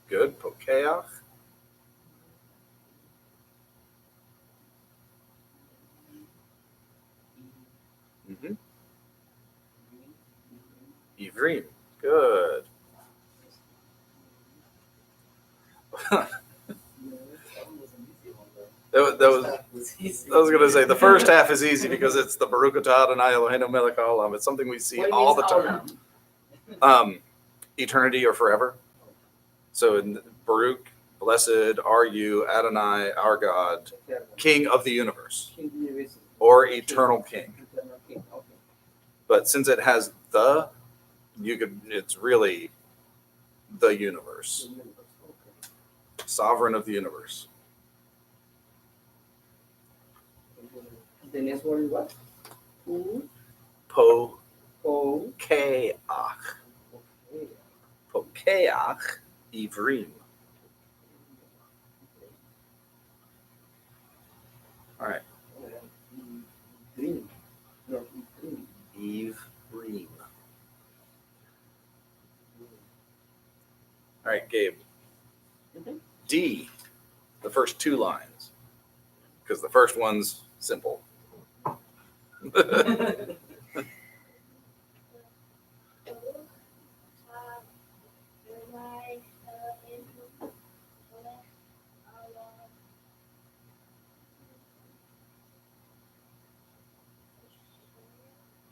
Good. Pokeach. Mm-hmm. Ivrim. Good. I was going to say the first half is easy because it's the Baruch atah Adonai Eloheinu melech haolam. It's something we see What all the means time. Eternity or forever. So in Baruch, blessed are you, Adonai, our God, King of the universe, or eternal King. Okay. But since it has the, it's really the universe, sovereign of the universe. The next word is what? Pokeach. Okay. Pokeach Ivrim. All right. Green. No, green. Ivrim. All right, Gabe. Mhm. D, the first two lines, because the first one's simple.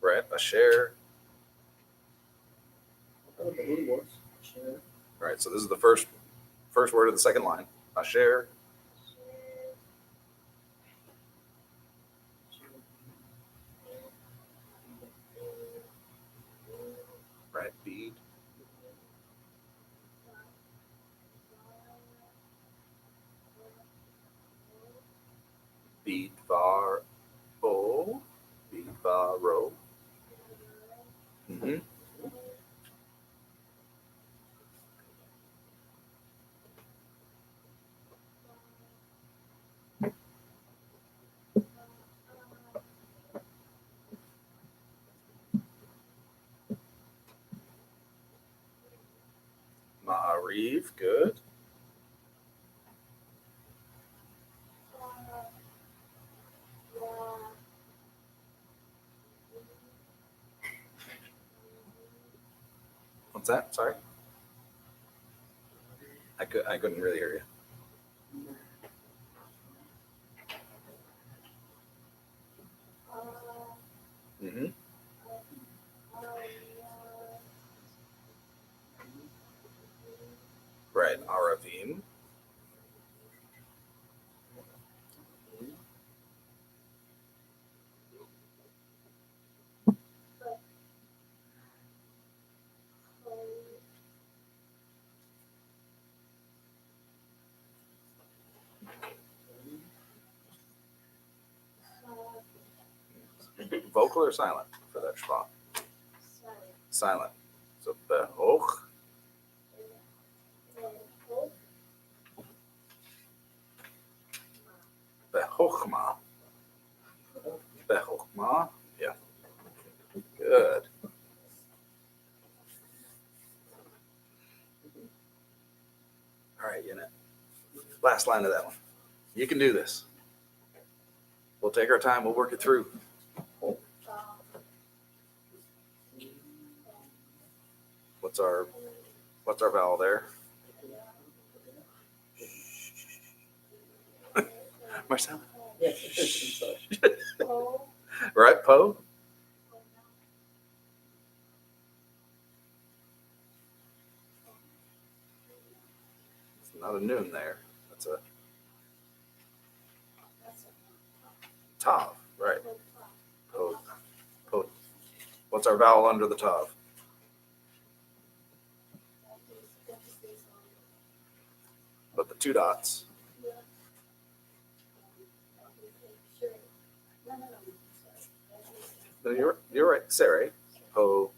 Right, Asher. Oh, the good words. Sure. Right, so this is the first word of the second line. Asher. Right, bead. Bead var o. Bead var ro. Mm-hmm. Ma'ariv, good. What's that? Sorry. I couldn't really hear you. Mm-hmm. Right, Aravim. Vocal or silent for that shva? Silent. So behoch. Behochma. Behochma. Yeah. Good. All right, unit. Last line of that one. You can do this. We'll take our time. We'll work it through. What's our vowel there? Marcel? Yes. Right, Po? It's not a noon there. That's a tav, right? Po. Po. What's our vowel under the tav? But the two dots. No, you're right. Sarah. Po.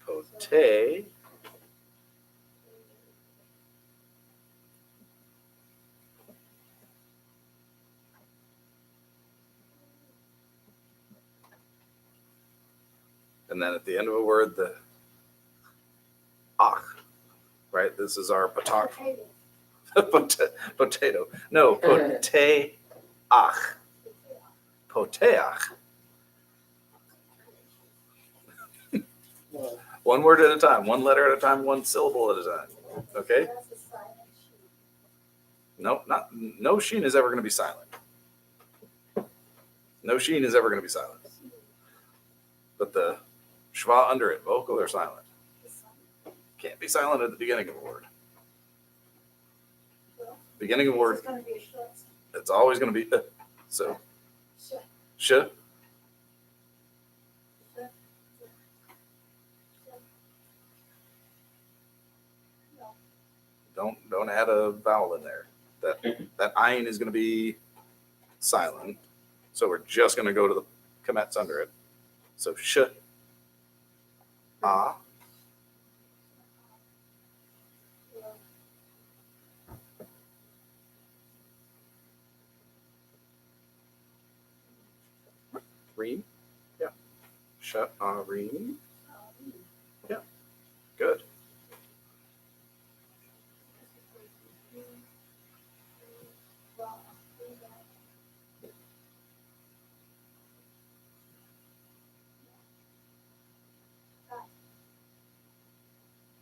Pote. And then at the end of a word, the ach, right? This is our patak. Potato. No, poteach. Poteach. One word at a time, one letter at a time, one syllable at a time. Okay? No sheen is ever going to be silent. No sheen is ever going to be silent. But the schwa under it, vocal or silent. Can't be silent at the beginning of a word. Beginning of a word, it's always going to be so. Sh. Don't add a vowel in there. That ayin is going to be silent. So we're just going to go to the komets under it. So sh. Ah. Reem. Yeah. Sh. Ah. Reem. Yeah. Good.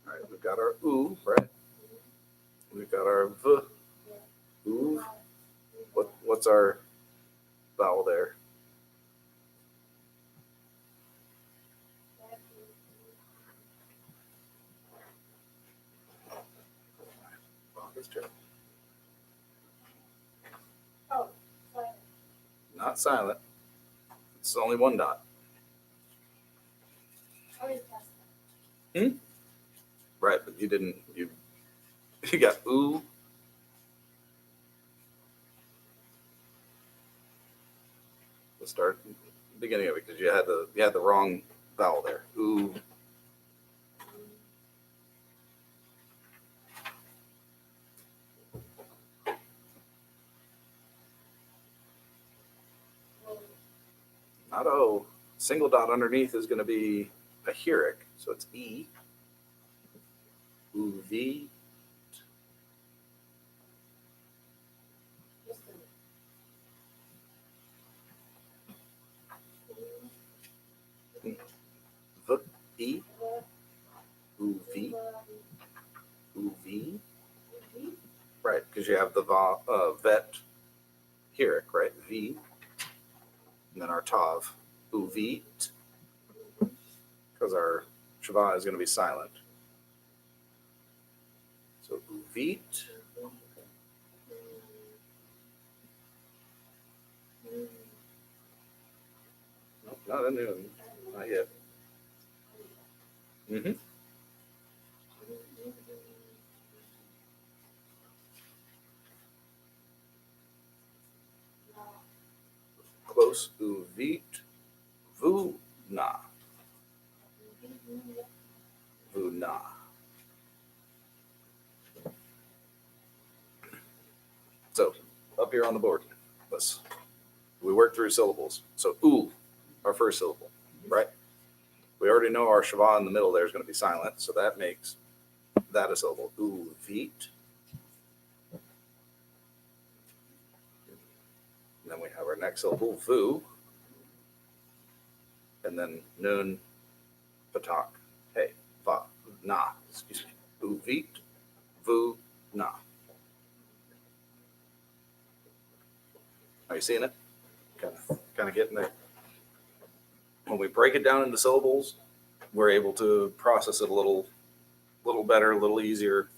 All right, we've got our oo, right? We've got our v. Ooh. What's our vowel there? Wow, that's terrible. Not silent. It's only one dot. Right, but you didn't. You got ooh. Let's start at the beginning of it because you had the wrong vowel there. Ooh. Not O. Single dot underneath is going to be a heuric, so it's E. Ooh, V. V. E. Ooh, V. Ooh, V. Right, because you have the vet heuric, right? V. And then our tav. Ooh, V. Because our shava is going to be silent. So uvit. Nope, not a new one. Not yet. Mm-hmm. Close. Uvit. Vuna. Vuna. So up here on the board, we work through syllables. So our first syllable, right? We already know our shava in the middle there is going to be silent, so that makes that a syllable. Uvit. And then we have our next syllable, vu. And then nun, patak, hey, va, na, excuse me. Uvit, vu, na. Are you seeing it? Kind of getting there. When we break it down into syllables, we're able to process it a little better, a little easier.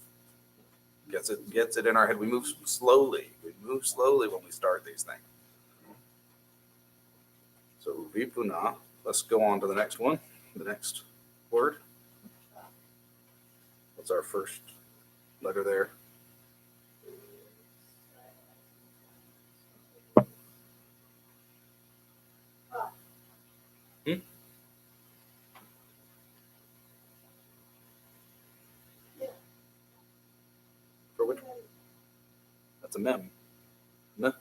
Gets it in our head. We move slowly. We move slowly when we start these things. So vipuna. Let's go on to the next one. The next word. What's our first letter there? For which one? That's a mem. No.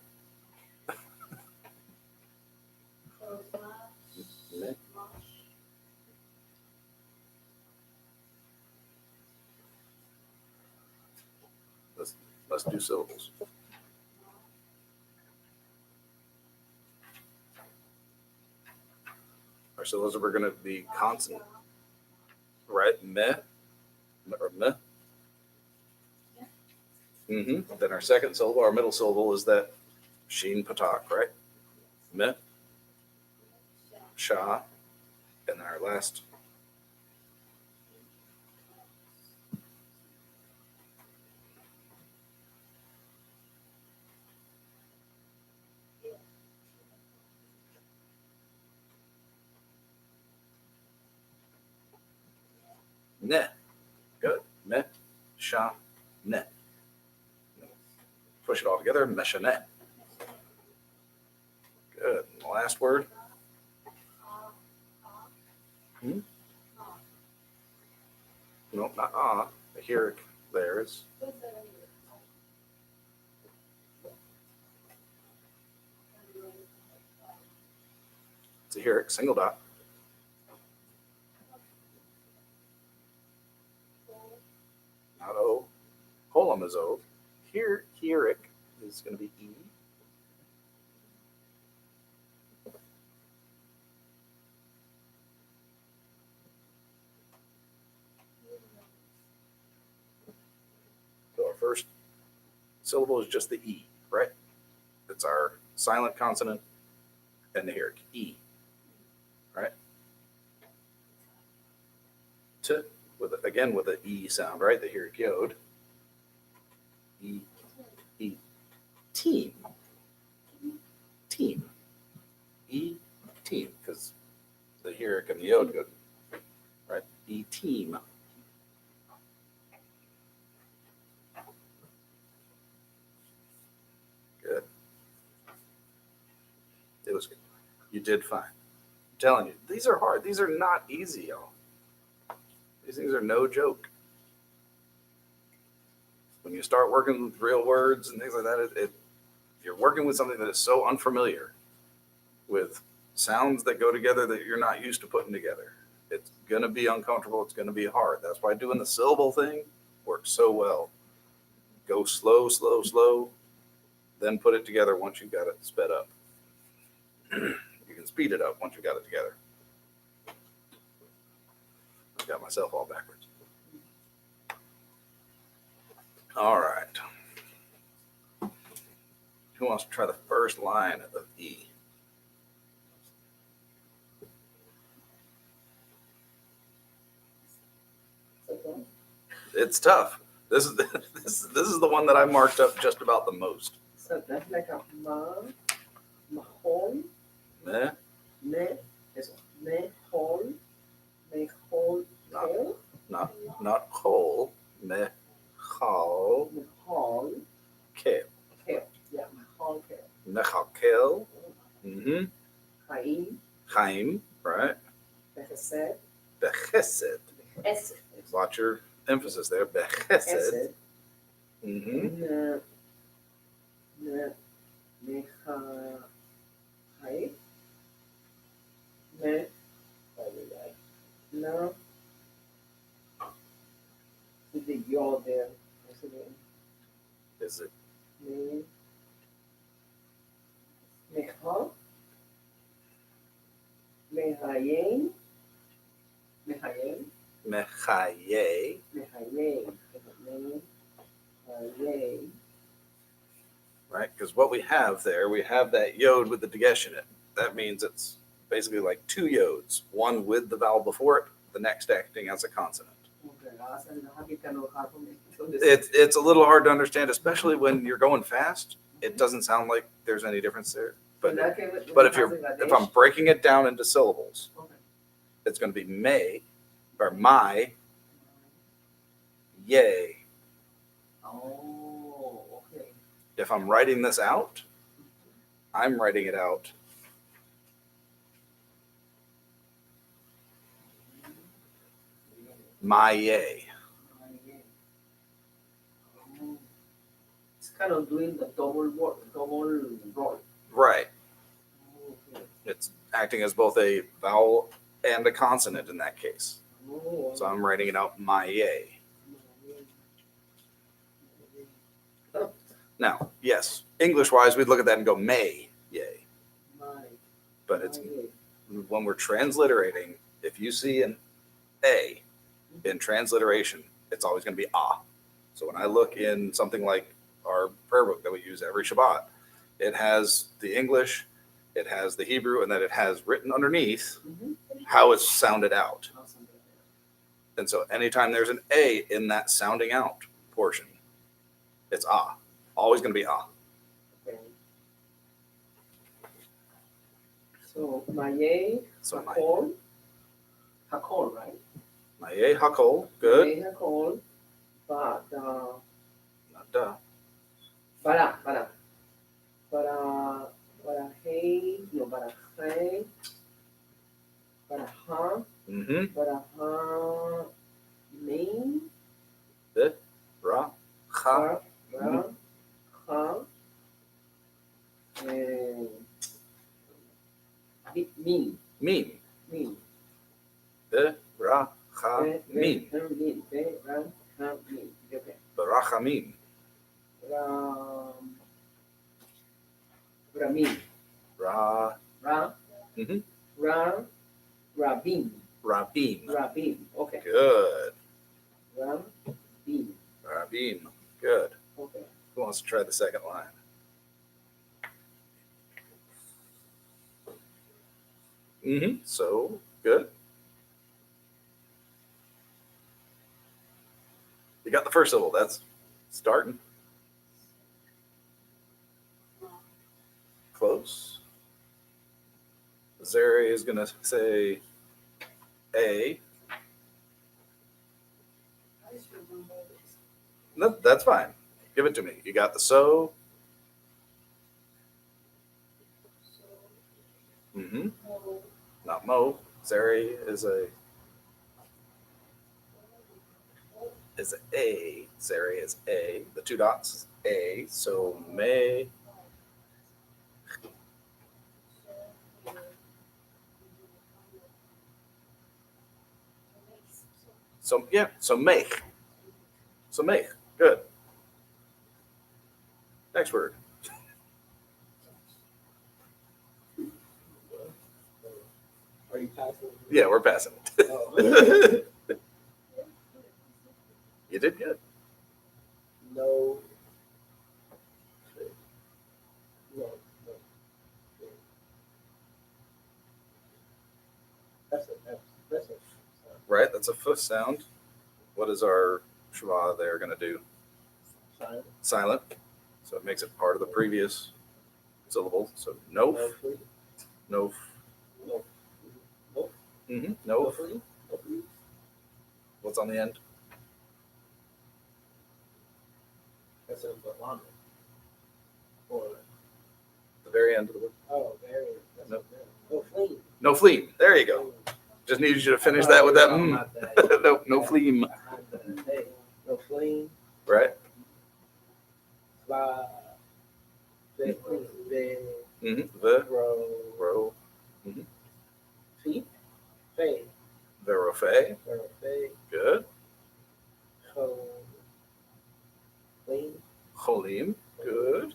Let's do syllables. Our syllables are going to be consonant, right? Meh or meh. Then our second syllable, our middle syllable, is that sheen patak, right? Meh, sha, and then our last. Ne. Good. Me, sha, ne. Push it all together. Meshanet. Good. And the last word. No, not ah. The here there is. It's a here single dot. Not O. Holum is O. Here, heuric is going to be E. So our first syllable is just the E, right? It's our silent consonant and the heuric E, right? T with again with the E sound, right? The heuric yod. E, E, team, team, E, team, because the heuric and the yod go, right? E, team. Good. It was good. You did fine. I'm telling you, these are hard. These are not easy, y'all. These things are no joke. When you start working with real words and things like that, you're working with something that is so unfamiliar, with sounds that go together that you're not used to putting together. It's going to be uncomfortable. It's going to be hard. That's why doing the syllable thing works so well. Go slow, slow, slow, then put it together once you've got it sped up. You can speed it up once you've got it together. I got myself all backwards. All right. Who wants to try the first line of E? Okay. It's tough. This is the one that I marked up just about the most. So that's like a mahol, Eh? eso, mehol, kel, Not whole. Me, chal, mahol, kel. kel, yeah, mahol, kel, Mechakel. chaim, Chaim, right? bechesed, Bechesed. esed, Watch your emphasis there. Bechesed. esed, mecha, chaim, no, with the yod there, what's the name? Is it Mecha, Mehayim, Mehayim, Mechaye? Mehayim, Mehayim, Right? Because what we have there, we have that yod with the dagesh in it. That means it's basically like two yods, one with the vowel before it, the next acting as a consonant. It's a little hard to understand, especially when you're going fast. It doesn't sound like there's any difference there. But if I'm breaking it down into syllables, it's going to be may or my, yay. Oh, okay. If I'm writing this out, I'm writing it out my yay. It's kind of doing the double roll. Right. Okay. It's acting as both a vowel and a consonant in that case. Oh, So I'm writing it out my yay. Now, yes, English wise, we'd look at that and go may, yay. My. But it's my. when we're transliterating, if you see an A in transliteration, it's always going to be ah. So when I look in something like our prayer book that we use every Shabbat, it has the English, it has the Hebrew, and then it has written underneath Mhm. how it's sounded out. Awesome. And so anytime there's an A in that sounding out portion, it's ah. Always going to be ah. Okay. So Maye So my Hakol. Hakol, right? Maye Hakol, good. Maye Hakol. But Not duh. Bara. Hey, no, Hey, Baraha, Mm-hmm. Baraha, Main, Ra, cha, Ra, Ha, and Min, mim. Min. Ra, cha, mim. Min, Ra, Ha, Min. Okay. Barachamim. Ramin, Ra, Ra, Mhm. Ra, Rabin, rabim. okay. Good. Rabin, Rabim. Good. okay. Who wants to try the second line? Mm-hmm. So good. You got the first syllable. That's starting. Close. Zeri is going to say A. I just remember this. No, that's fine. Give it to me. You got the so. So, Mm-hmm. no, Not mo. Zeri is a A. Zeri is A. The two dots is A. So may. So yeah. So make. So make. Good. Next word. Are you passing? Yeah, we're passing it. Oh. You did good. No. No. That's a Right. That's a foot sound. What is our shva there going to do? sign. Silent. So it makes it part of the previous syllable. So no. No free. No. No. No. Mm-hmm. No No. free. No free. What's on the end? That's a Latano. Or The very end of the word. oh, there. That's Nope. No fleeing. No fleam. There you go. Just needed you to finish that with that. No, no fleam. Hey, no fleeing. Right. Fly. Bed. Mm-hmm. The Row. ro Feet. Fade. verofe. Fade. Good. Ho. Lean. Cholim. Good.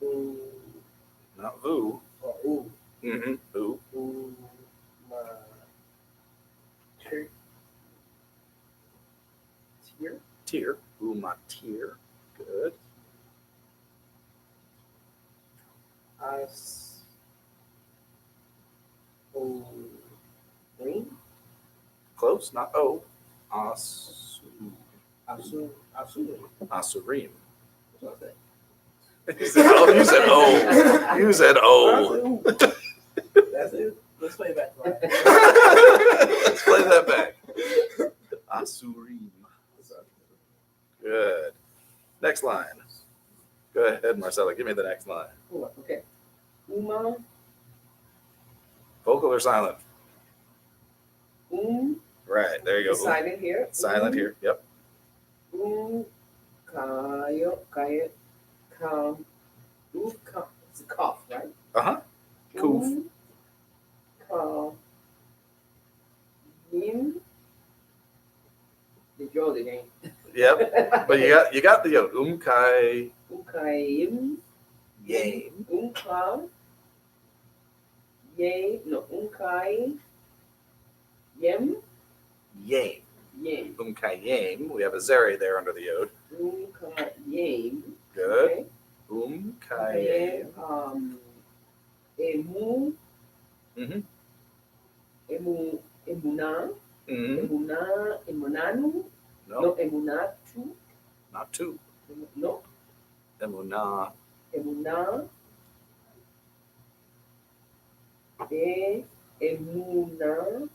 Ooh. Not vu. Or ooh. Mm-hmm. Ooh. Ooh. My. Tear. Tear. Tear. Ooh, my tear. Good. Ice. Ooh. Green. Close. Not o. As. Asu. Asu. Asurim. What's that? You said O. You said O. You said O. That's it. Let's play it back. Right? Let's play that back. Asurim. Good. Next line. Go ahead, Marcella. Give me the next line. Okay. Uma, Vocal or silent? Right. There you go. silent here. Silent here. Yep. Kayo, come, it's a cough, right? Uh-huh. Kuf. Ka, him, the draw the name. Yep. But you got the yod. Umkai Ukaim. yame. Unka. Yay. No. Unkai. Yem. Yame. Yem. Umkai yame. We have a zeri there under the yod. Unka. Yem. Good. Okay. Umkai Okay. yame. Emu. Mhm. Emu. Emuna. Mhm. Emuna. Emunanu. No, No. Emunatu. not two. No. Emunah. Emuna. Emuna.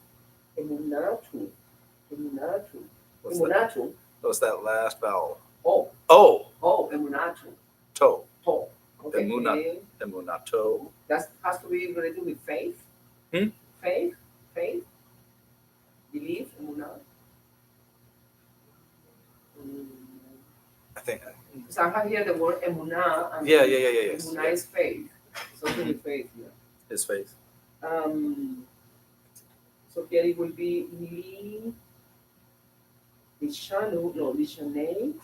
Emunatu. Emunatu. What's that? Emunatu. What's that last vowel? Oh. Oh, Oh. Emunatu. toe. To. Okay. Emuna. Emunato. That has to be related with faith. Hmm? Faith. Faith. Belief. Emuna. I think. So I have here the word emuna. And Yeah. Yes. Emuna is faith. Something with faith. Yeah. His faith. So here it will be Lishanu, no, Lishane,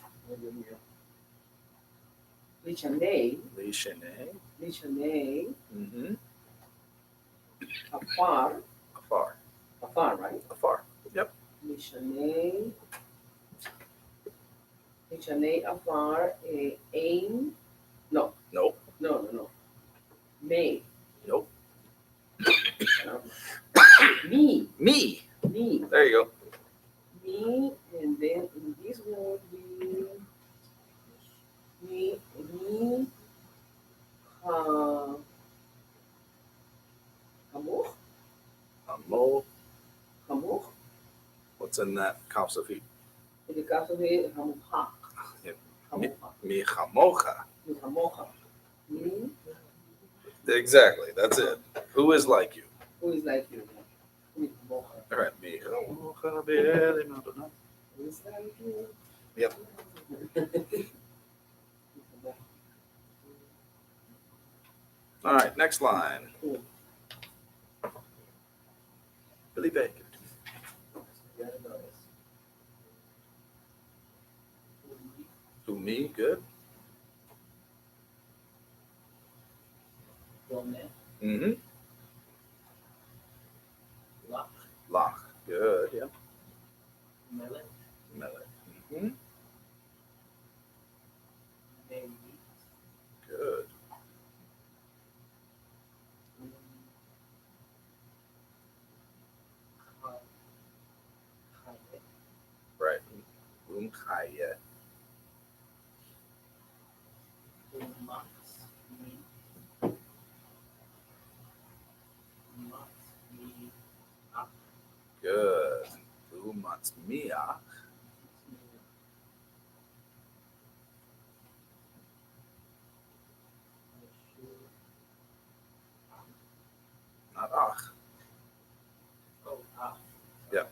Lishane, Lishene. Lishane, Mm-hmm. Afar, Afar. Afar, right? Afar. Yep. Lishane, Afar, Aim, Nope. no, May, Nope. Me, Me. There you go. Me, and then in this one be me, Hamur, Amo. Hamur. What's in that kapsafit? En el caso de Hamuha, Yep. Hamuha, Mi chamocha. mi Hamoha, me, Exactly. That's it. Who is like you? who is like you? Mi Hamoha, All right. Mi chamocha be'eli madonna. who is like you? Yep. All right. Next line. Cool. Billy Bacon. Who me? Good. Mm-hmm. Lach. Good. Yep. Mellet. Mm-hmm. Good. Right. Umchaya. Good. Umatzmiach. Not ach. Yep.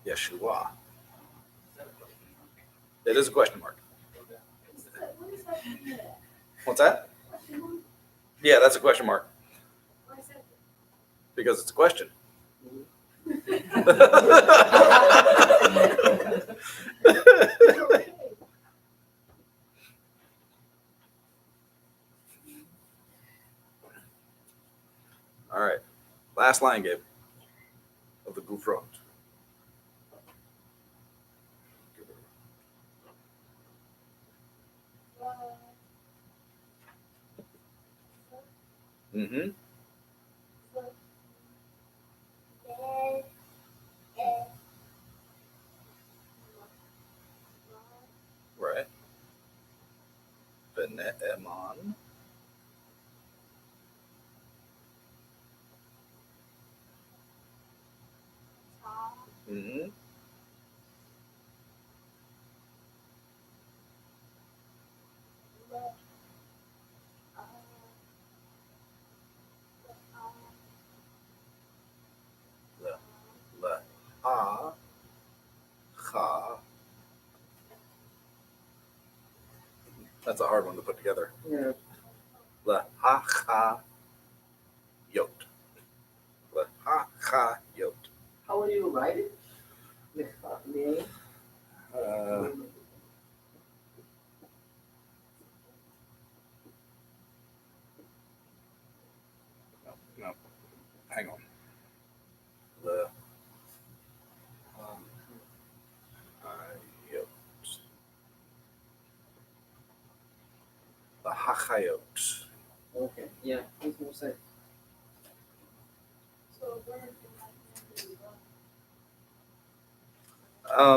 Yeshua. It is a question mark. What is that? What's that? Yeah, that's a question mark Why is that? because it's a question. Okay. All right. Last line, Gabe, of the Gufrot. Mm-hmm. Right. Bene'eman. Mm-hmm. Le. Ha. Ha. That's a hard one to put together. Yeah. Le. Ha. Ha. Yot. Le. Ha. Ha. Yot. How will you write it? Le, hang on. The Hayot. The Hachayot. Okay, yeah, makes more sense. So a word can have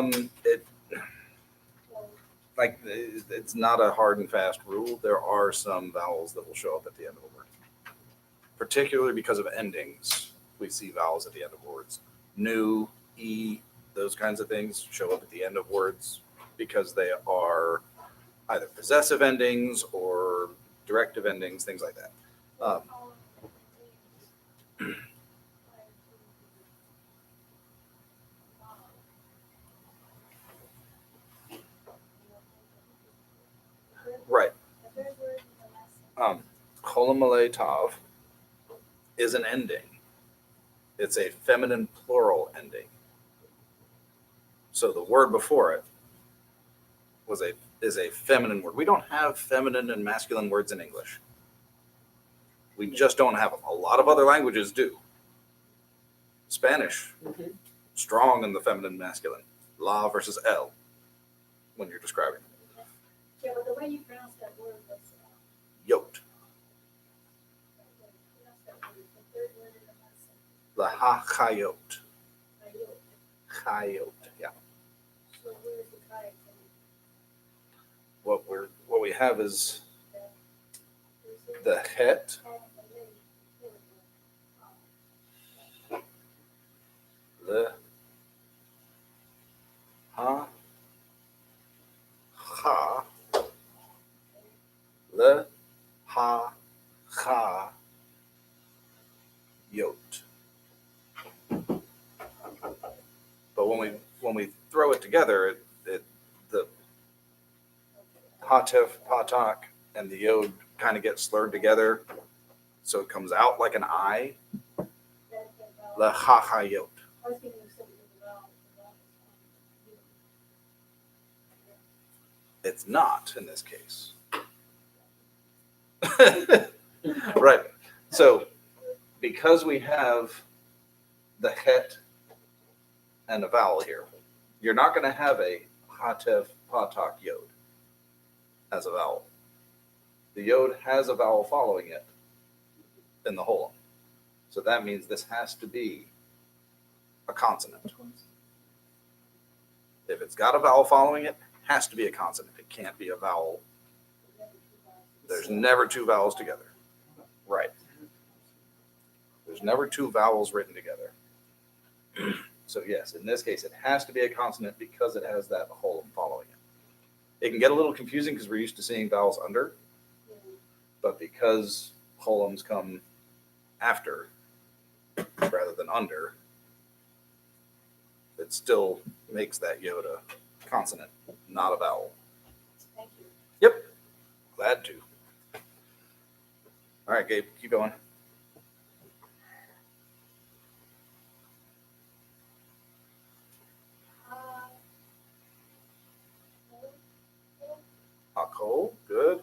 many It well, like it's not a hard and fast rule. There are some vowels that will show up at the end of a word, particularly because of endings. We see vowels at the end of words. New, e, those kinds of things show up at the end of words because they are either possessive endings or directive endings, things like that. Um, Right. Cholamalei tav is an ending. It's a feminine plural ending. So the word before it is a feminine word. We don't have feminine and masculine words in English. We just don't have them. A lot of other languages do. Spanish, Mhm. strong in the feminine masculine. La versus el when you're describing. Yeah, but the way you pronounce that word was, Yoked. you pronounce that word, the third word in the lesson. The ha-chayot. Ayot. Chayot. Yeah. So where's the kayak What we have is from? the het, the ha, ha, the ha, ha, yot. But when we throw it together, the hatef, patak, and the yod kind of get slurred together, so it comes out like an I. The ha, ha, yot. I was thinking you said it was a vowel. It's not in this case. Right. So because we have the het and a vowel here, you're not going to have a hatef, patak, yod as a vowel. The yod has a vowel following it in the holum. So that means this has to be a consonant. If it's got a vowel following it, has to be a consonant. It can't be a vowel. There's never two vowels together. Right. There's never two vowels written together. So yes, in this case, it has to be a consonant because it has that holum following it. It can get a little confusing because we're used to seeing vowels under, but because holums come after rather than under, it still makes that yod a consonant, not a vowel. Thank you. Yep, glad to. All right, Gabe, keep going. Hakol, good.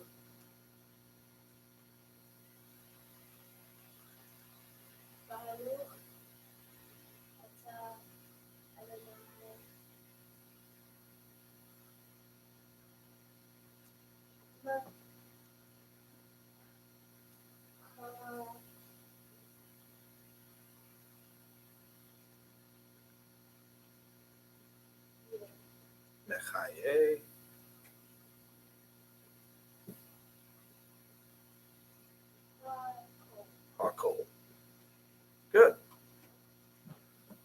Mechaye. Hakol. Good.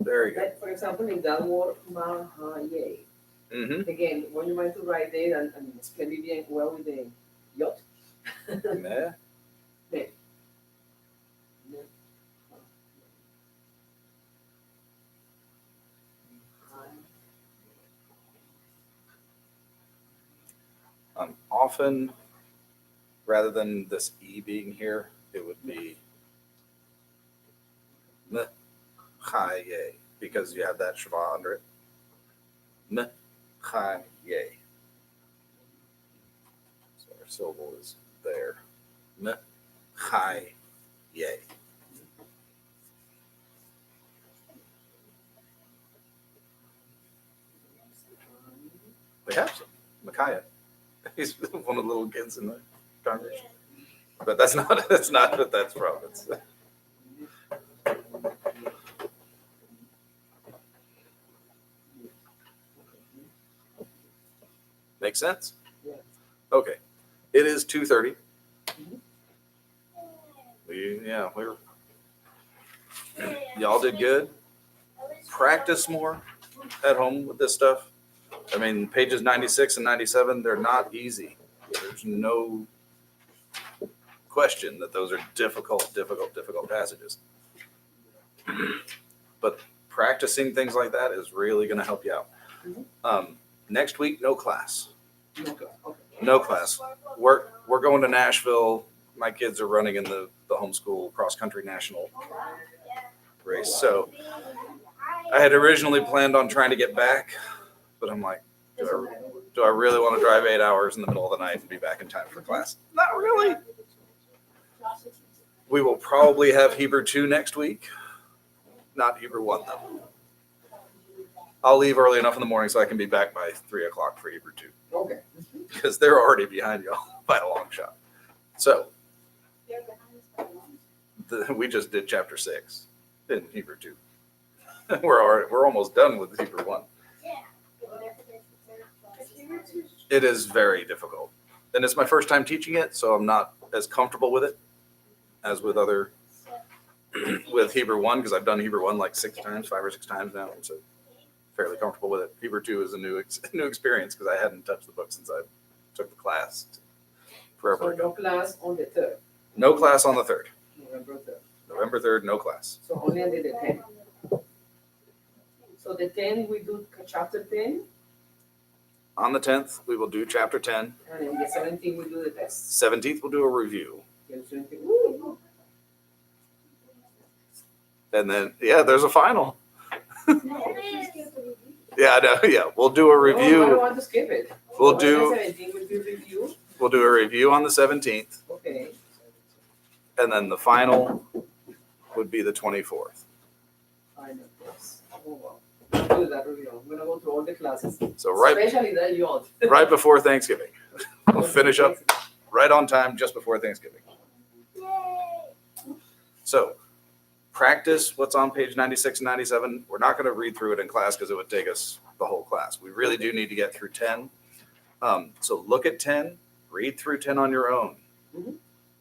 Very good. Like, for example, in that word, mahaye. Mm-hmm. Again, when you want to write there and can be bien well with the yacht. Meh. Me. Often, rather than this E being here, it would be Mechaye because you have that shava under it. Mechaye. So our syllable is there. Mechaye. They have some. Micaiah. He's one of the little kids in the congregation. But that's not what that's from. It's, make sense? Yeah. Okay. It is 2:30. Mhm. We're y'all did good. Practice more at home with this stuff. I mean, pages 96 and 97, they're not easy. There's no question that those are difficult passages. But practicing things like that is really going to help you out. Next week, no class. Okay. No class. We're going to Nashville. My kids are running in the homeschool cross country national race. So I had originally planned on trying to get back, but I'm like, do I really want to drive 8 hours in the middle of the night and be back in time for class? Not really. We will probably have Hebrew 2 next week, not Hebrew 1 though. I'll leave early enough in the morning so I can be back by 3 o'clock for Hebrew 2 Okay. because they're already behind y'all by a long shot. So we just did chapter 6 in Hebrew 2. We're almost done with Hebrew 1. It is very difficult. And it's my first time teaching it, so I'm not as comfortable with it as with with Hebrew 1, because I've done Hebrew 1 like 5 or 6 times now. So fairly comfortable with it. Hebrew 2 is a new experience because I hadn't touched the book since I took the class forever So ago. no class on the 3rd, No class on the 3rd. November 3rd. November 3rd, no class. So only until the 10th. So the 10th, we do chapter 10, On the 10th, we will do chapter 10. and then the 17th, we do the test. 17th, we'll do a review. The 17th, woo. And then, there's a final. Yeah, I know. Yeah, we'll do a No, I don't review. want to skip it. We'll On do the 17th, we do review. we'll do a review on the 17th, Okay. and then the final would be the 24th. Final test. Oh, wow. Do that review. I'm gonna go through all the classes, So right especially that yacht. right before Thanksgiving. We'll finish up right on time just before Thanksgiving. So practice what's on page 96 and 97. We're not going to read through it in class because it would take us the whole class. We really do need to get through 10. So look at 10, read through 10 on your own. Mhm.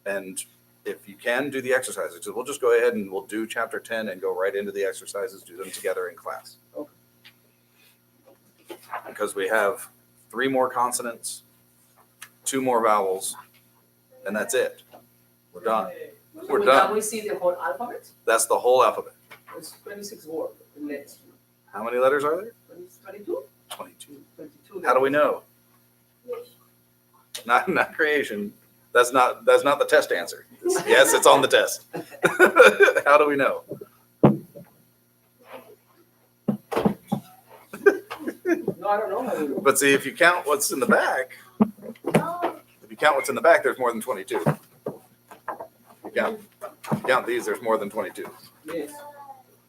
And if you can, do the exercises. So we'll just go ahead and we'll do chapter 10 and go right into the exercises, do them together in class. Okay. Because we have 3 more consonants, 2 more vowels, and that's it. We're done. We're So done. now we see the whole alphabet. That's the whole alphabet. It's 26 words in letters. How many letters are there? 22? 22. 22. How do we know? Not creation. That's not the test answer. Yes, it's on the test. How do we know? No, I don't know how to do it. But see, if you count what's in the back, there's more than 22. If you count these, there's more than 22. Yes.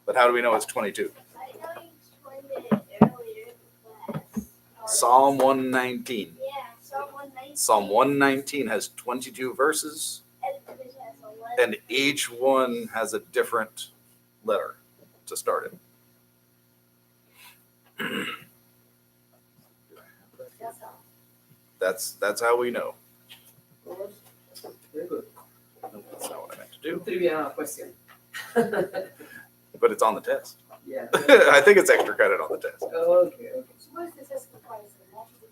But how do we know it's 22? I know you explained it earlier in class. Psalm 119. Yeah, Psalm 119. Psalm 119 has 22 verses, And it has 11. and each one has a different letter to start it. That's all. That's how we know. Very good. No, that's not what I meant to do. Trivia question. But it's on the test. Yeah. I think it's extra credit on the test. Okay. So what is this as comprised of? Multiple